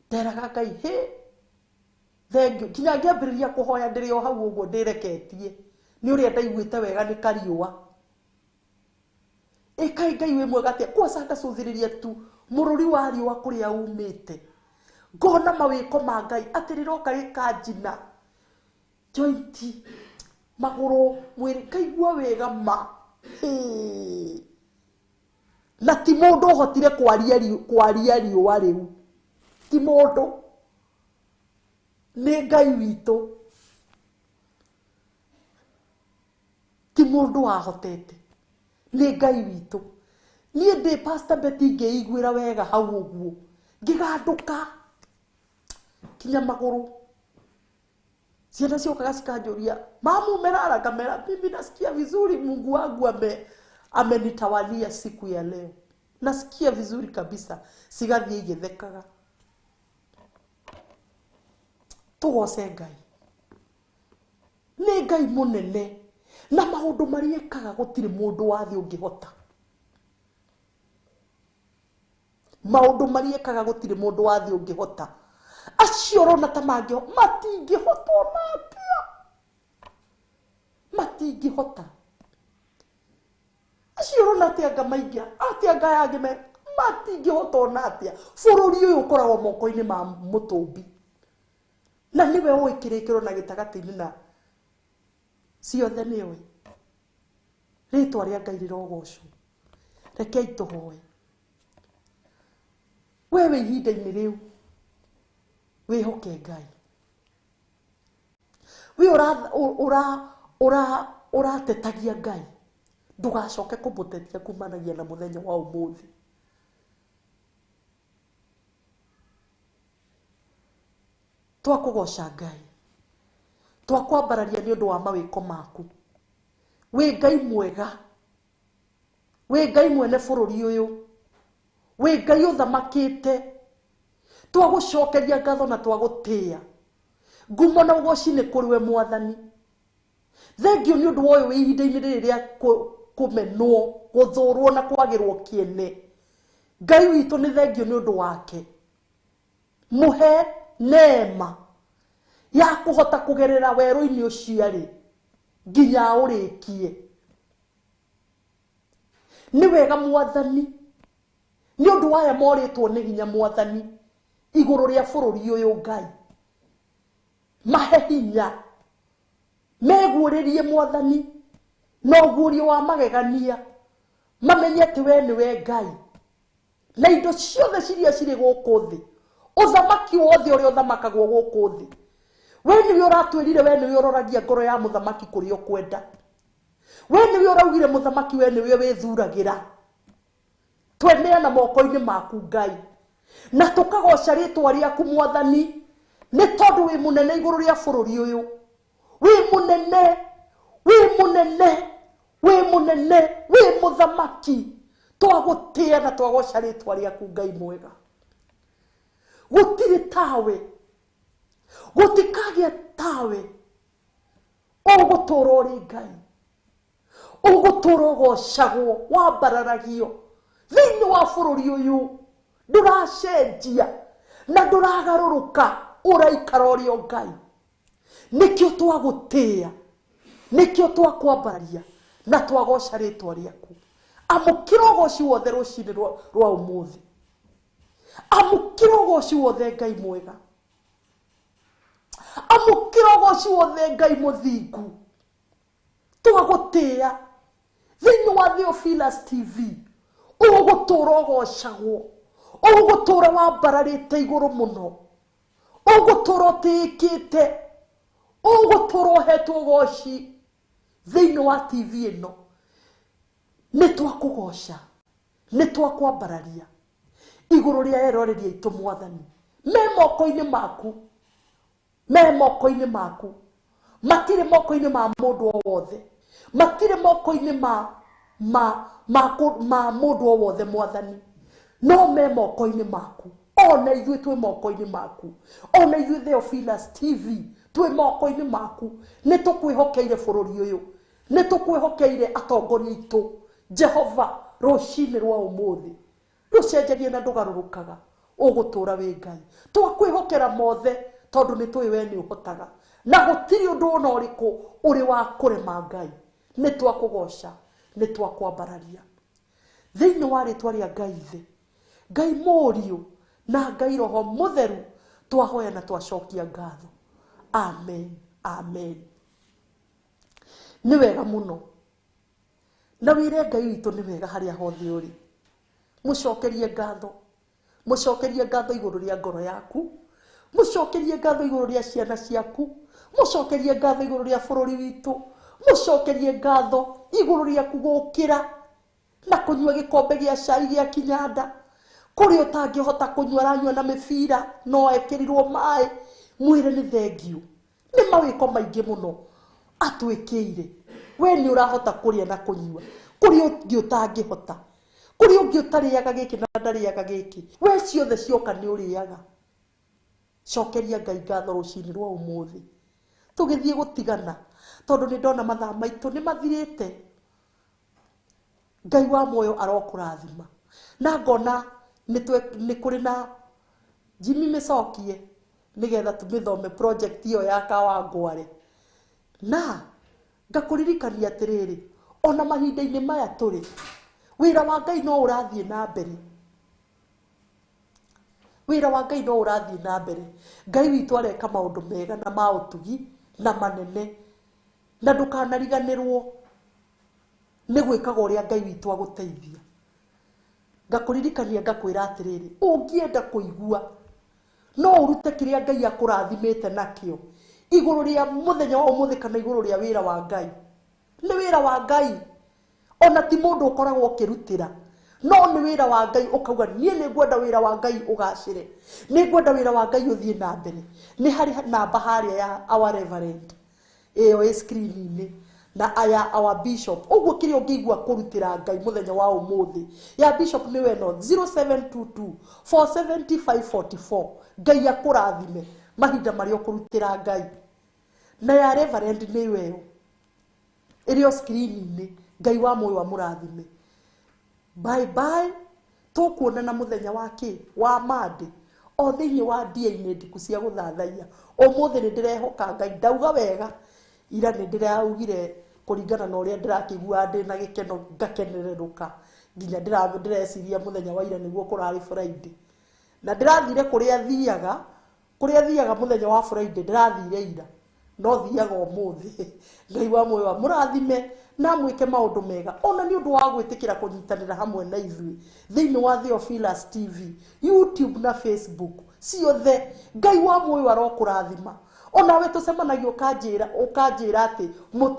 nderaga Ngai thengio kinya ngĩambĩrĩria kũhoya ndĩrĩ o hau ũguo ndĩreketie nĩ ũrĩa ndaiguĩte wega nĩ kariũa kaĩ Ngai wĩ mwega atĩa kwoca ngacũthĩrĩria tu mũrũri wa riũa kũrĩa umĩte ngona mawĩko ma Ngai atĩ rĩroka rĩkanjina jointi magũrũ mwĩrĩ ngaigua wega na ti mundu hotire kwaria riũa rĩu, ti mundu, nĩ Ngai witũ, ti mundu wahotete, nĩ Ngai witũ. Niĩ ndĩ Pastor Betty ngĩiguĩra wega hau ũguo, ngĩgandũka kinya magũrũ. Ciana ciokaga cikanjũria, mamu umelala? Kamera, mimi nasikia vizuri, Mungu wangu amenitawalia siku ya leo, nasikia vizuri kabisa. Cigathiĩ igĩthekaga. Tũgoce Ngai, nĩ Ngai mũnene, na maũndũ marĩa ekaga gũtirĩ mũndũ wa thĩ ũngĩhota. Maũndũ marĩa ekaga gũtirĩ mũndũ wa thĩ ũngĩhota. Acio ũrona ta matingĩhota ona atĩa, matingĩhota. Acio ũrona atĩa anga maingĩ, atĩa anga yangĩ matingĩhota ona atĩa. Bũrũri ũyũ ũkoragwo moko-inĩ ma Mũtũmbi, na niwe ũĩ kĩrĩkĩro na gĩtagatĩ-inĩ na ciothe nĩwe. Rĩtwa rĩa Ngai rĩrogocwo. Rekei tũhoe. Wewe ihinda-inĩ rĩu wĩhoke Ngai. We ũratetagia Ngai, ndũgacoke kũmũtetia kumanagia na mũthenya wa ũmũthĩ. Twakũgoca Ngai, twakwambararia nĩ ũndũ wa mawĩko maku. Wĩ Ngai mwega, wĩ Ngai mwene bũrũri ũyũ, wĩ Ngai ũthamakĩte. Twagũcokeria ngatho na twagũtĩĩa. Ngumo na ũgoci nĩ kũrĩ we Mwathani. Thengio nĩ ũndũ wa ũyũ ihinda-inĩ rĩrĩ rĩa kũmenwo, gũthũrwo na kwagĩrwo kĩene. Ngai witũ nĩ thengio nĩ ũndũ wake. Mũhe neema ya kũhota kũgerera werũ-inĩ ũcio arĩ nginya ũrĩkie. Nĩ wega Mwathani, nĩ ũndũ waya morĩtwo nĩ hinya Mwathani igũrũ rĩa bũrũri ũyũ Ngai. Mahe hinya, meguũrĩrie Mwathani na ũguũrio wa magegania, mamenye atĩ we nĩwe Ngai, na indo ciothe ciria cirĩ gũkũ thĩ, ũthamaki wothe ũrĩa ũthamakagwo gũkũ thĩ, we nĩwe ũratwĩrire, we nĩwe ũroragia ngoro ya mũthamaki kũrĩa ũkwenda. We nĩwe ũraugire mũthamaki, we nĩwe wĩthuragĩra. Tweneana moko-inĩ maku Ngai, na tũkagoca rĩtwa rĩaku Mwathani, nĩ tondũ wĩ mũnene igũrũ rĩa bũrũri ũyũ. Wĩ mũnene, wĩ mũnene, wĩ mũnene, wĩ mũthamaki. Twagũtĩĩa na twagoca rĩtwa rĩaku Ngai mwega. Gũtirĩ tawe, gũtikagĩa tawe. Ũgũtũũra ũrĩ Ngai, ũgũtũũra ũgocagwo, wambararagio thĩinĩ wa bũrũri ũyũ. Ndũracenjia na ndũragarũrũka, ũraikara ũrĩ o Ngai. Nĩkĩo twagũtĩĩa, nĩkĩo twakwambararia na twagoca rĩtwa rĩaku. Amũkĩra ũgoci wothe rũcinĩ rwa ũmũthĩ, amũkĩra ũgoci wothe Ngai mwega, amũkĩra ũgoci wothe Ngai mũthingu. Twagũtĩĩa thĩinĩ wa Theophilus TV, ũgũtũũra ũgocagwo, ũgũtũũra wambararĩte igũrũ mũno, ũgũtũũra ũtĩĩkĩte, ũgũtũũra ũhetwo ũgoci thĩinĩ wa TV ĩno. Nĩ twakũgoca, nĩ twakwambararia igũrũ rĩa eroreri aitũ Mwathani. Me moko-inĩ maku, me moko-inĩ maku, matirĩ moko-inĩ ma mũndũ o wothe, matirĩ moko-inĩ ma mũndũ o wothe Mwathani, no me moko-inĩ maku. Ona ithuĩ twĩ moko-inĩ maku, ona ithuĩ Theophilus TV twĩ moko-inĩ maku. Nĩ tũkwĩhokeire bũrũri ũyũ, nĩ tũkwĩhokeire atongoria aitũ Jehova. Rũcinĩ rwa ũmũthĩ ndũcenjagie na ndũgarũrũkaga, ũgũtũũra wĩ Ngai. Twakwĩhokera mothe tondũ nĩ tũĩ we nĩ ũhotaga, na gũtirĩ ũndũ ona ũrĩkũ ũrĩ wa kũrema Ngai. Nĩ twakũgoca, nĩ twakwambararia thĩinĩ wa rĩtwa rĩa Ngai thĩ, Ngai Mũriũ na Ngai Roho Mũtheru. Twahoya na twacokia ngatho. Amen, amen. Nĩ wega mũno na wire Ngai witũ nĩ wega harĩa hothe ũrĩ. Mũcokerie ngatho, mũcokerie ngatho igũrũ rĩa ngoro yaku, mũcokerie ngatho igũrũ rĩa ciana ciaku, mũcokerie ngatho igũrũ rĩa bũrũri witũ, mũcokerie ngatho igũrũ rĩa kũgũkĩra na kũnyua gĩkombe gĩa cai gĩa kinyanda, kũrĩa ũtangĩhota kũnyua aranyua na mĩbira no ekĩrirwo maĩ. Mwĩre nĩ thengiũ, nĩ mawĩko maingĩ mũno atwĩkĩire. We nĩ ũrahota kũrĩa na kũnyua, kũrĩa ũngĩ ũtangĩhota, kũrĩa ũngĩ ũtarĩaga gĩkĩ na ndarĩaga gĩkĩ, we ciothe cioka nĩ ũrĩaga. Cokeria Ngai ngatho rũcinĩ rwa ũmũthĩ, tũgĩthiĩ gũtigana, tondũ nĩ ndona mathaa maitũ nĩ mathirĩte. Ngai wa muoyo arokũrathima, na ngona nĩ kũrĩ na Jimmy Mĩcokie nĩgetha tũmĩthome project iyo ya Kawangware, na ngakũririkania atĩrĩrĩ, ona mahinda-inĩ maya tũrĩ, wĩra wa Ngai no ũrathiĩ na mbere, wĩra wa Ngai no ũrathiĩ na mbere. Ngai witũ areka maũndũ mega na ma ũtugi na manene, na ndũkanariganĩrwo nĩ gwĩkaga ũrĩa Ngai witũ agũteithia. Ngakũririkania ngakwĩra atĩrĩrĩ, ũngĩenda kũigua no ũrute kĩrĩa Ngai akũrathimĩte nakĩo igũrũ rĩa mũthenya wa ũmũthĩ kana igũrũ rĩa wĩra wa Ngai. Nĩ wĩra wa Ngai, ona ti mũndũ ũkoragwo ũkĩrutĩra, no nĩ wĩra wa Ngai. Ũkauga niĩ nĩ ngwenda wĩra wa Ngai ũgacĩre, nĩ ngwenda wĩra wa Ngai ũthiĩ na mbere. Nĩ harĩ namba harĩa ya our reverend ĩyo ĩ screen-inĩ na aya our bishop. Ũguo kĩrĩa ũngĩigua kũrutĩra Ngai mũthenya wa ũmũthĩ, ya bishop nĩ weno 0722 47544. Ngai akũrathime mahinda marĩa ũkũrutĩra Ngai. Na ya reverend nĩ weyo ĩrĩ screen-inĩ. Ngai wa muoyo amũrathime. Bye bye, tũkuonana mũthenya wa wa Monday o thĩinĩ wa DNA ndiku cia gũthathaiya. Ũmũthĩ nĩ ndĩrehoka Ngai, ndauga wega, ira nĩ ndĩraugire kũringana na ũrĩa ndĩrakĩigua ndĩ na gĩkeno ngakenererũka, nginya ndĩreciria mũthenya wa ira nĩguo kũrarĩ Friday, na ndĩrathire kũrĩa thiaga mũthenya wa Friday, ndĩrathire ira no thiaga ũmũthĩ. Ngai wa muoyo amũrathime na mwĩke maũndũ mega, ona nĩ ũndũ wa gwĩtĩkĩra kũnyitanĩra hamwe na ithuĩ thĩinĩ wa Theophilus TV, YouTube na Facebook ciothe. Ngai wa muoyo arokũrathima. Ona we tũcemanagia ũkanjĩra atĩ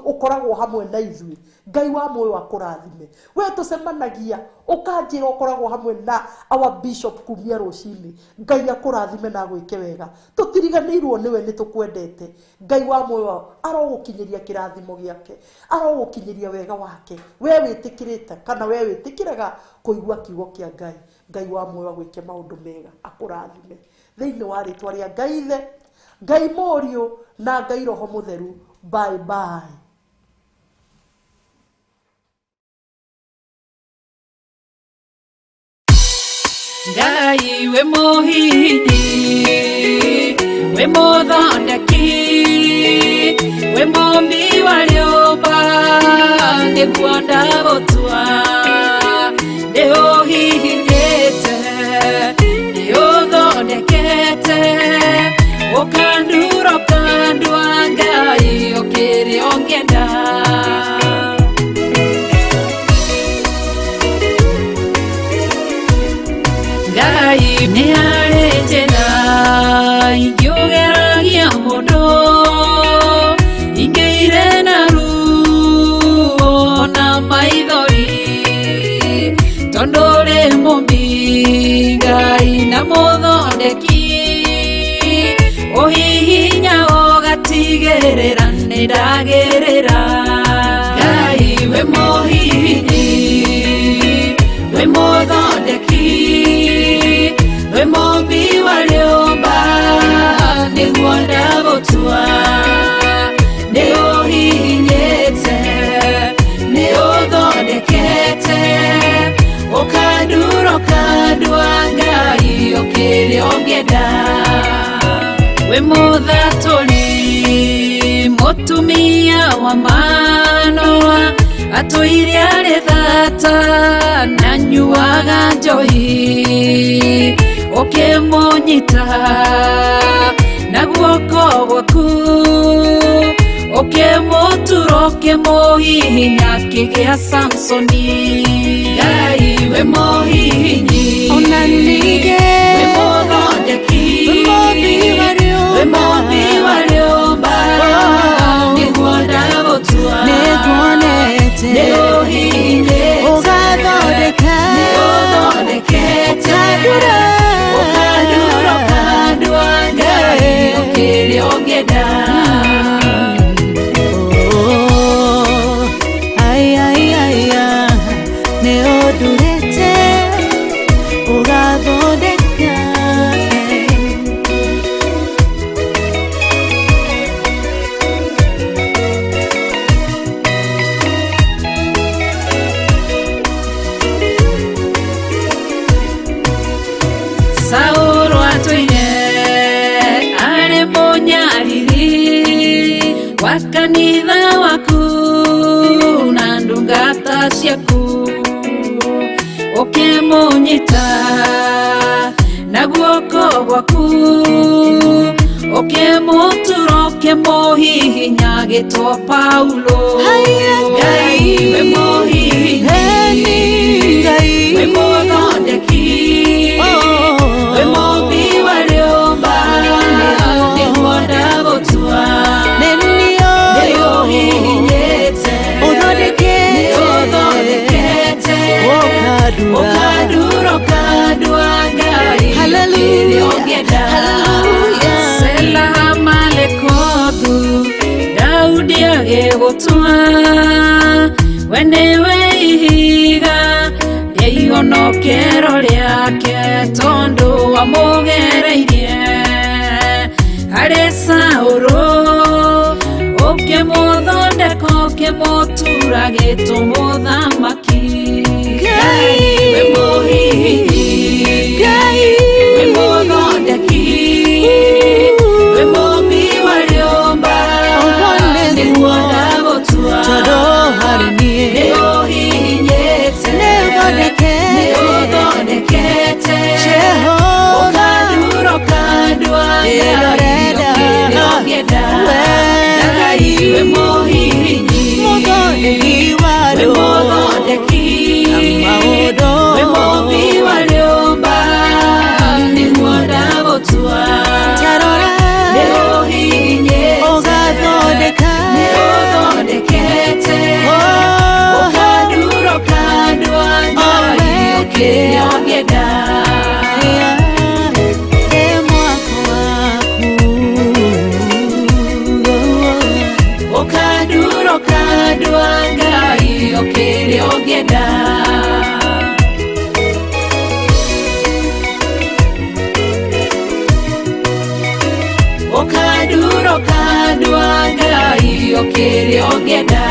ũkoragwo hamwe na ithuĩ. Ngai wa muoyo akũrathime. We tũcemanagia ũkanjĩra ũkoragwo hamwe na our bishop kumia rũcinĩ. Ngai akũrathime na gwĩke wega. Tũtiriganĩirwo nĩwe, nĩ tũkwendete. Ngai wa muoyo arogũkinyĩria kĩrathimo gĩake, arogũkinyĩria wega wake. We wĩtĩkĩrĩte kana we wĩtĩkĩraga kũigua kiugo kĩa Ngai, Ngai wa muoyo agwĩke maũndũ mega, akũrathime thĩinĩ wa rĩtwa rĩa Ngai Ithe, Ngai Mũriũ na Ngai Roho Mũtheru. Bye bye. Ngai we mũhindi, we mũthondeki, we mũmbi wa rĩũmba, nĩguo ndagũtua, nĩũhihinyĩte, nĩũthondekete, ũkandura ũkandua Ngai ũkĩrĩ ũngĩenda. Ngai nĩ harĩ njĩra ingĩũgeragia mũndũ, ingĩire na ruo na maithori, tondũ ũrĩ mũmbi Ngai na mũthondeki, ũhihinya ũgatigĩrĩra nĩ ndagĩrĩra. Ngai we mũhihinyi, we mũthondeki, we mũmbi wa rĩũmba, nĩguo ndagũtua, nĩũhihinyĩte, nĩũthondekete, ũkandura ũkandua Ngai ũkĩrĩ ũngĩenda. We mũthatũri, mũtumia wa Manoa, atũire arĩ thata na nyuaga njohi, ũkĩmũnyita na guoko gwaku Okemoturo kemohihinya kigea Samsoni. Ngai we mohihinyi onanige we mothondeki we mothi wariomba niguonda gutua niguonete niguhihinye ugathondeka ukaduro kandwa Ngai ukiri ongenda. Sauro atoine are monyariri wa kanitha waku na ndungata ciaku ukimonyita na guoko gwaku ukimuturo ukimohihinya gitwa Paulo. Ngai we mohihinyi we mothondeki we mothi wariomba niguonda gutua niguhihinyete uthondekete ukaduro kandwa Ngai ukiri ongenda. Sela malekothu Daudi agigutua we niwe ihiga rĩihonokero rĩake tondu wamugereirie harĩ Saũlũ ũkĩmũthondeka ũkĩmũtura gĩtũmũthamaki. Ngai we mũhihinyi we mũthondeki we mũmbi wariomba nĩguonda gũtua nĩũhihinyĩte nĩũthondekete ũkaduro kandwa Ngai ukiri ongenda. Ngai we mũhihinyi we mũthondeki we mũmbi wariomba nĩguonda gũtua nĩũhihinyĩte nĩũthondekete ũkaduro kandwa Ngai ukiri ongenda. Ukaduro kandwa Ngai ukiri ongenda. Ukaduro kandwa Ngai ukiri ongenda.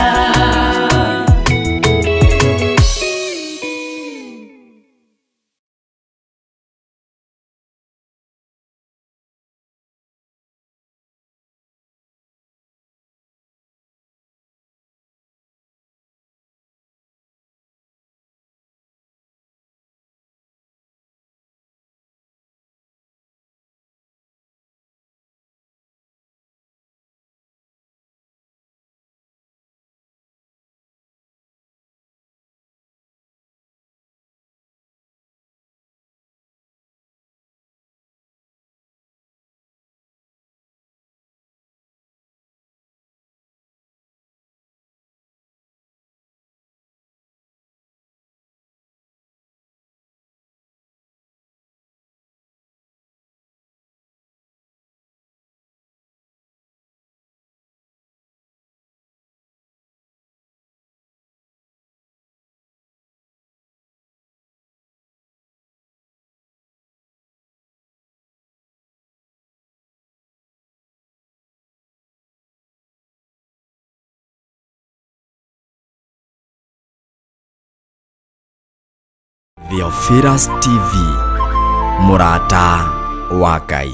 Theophilas TV, Murata wa Ngai.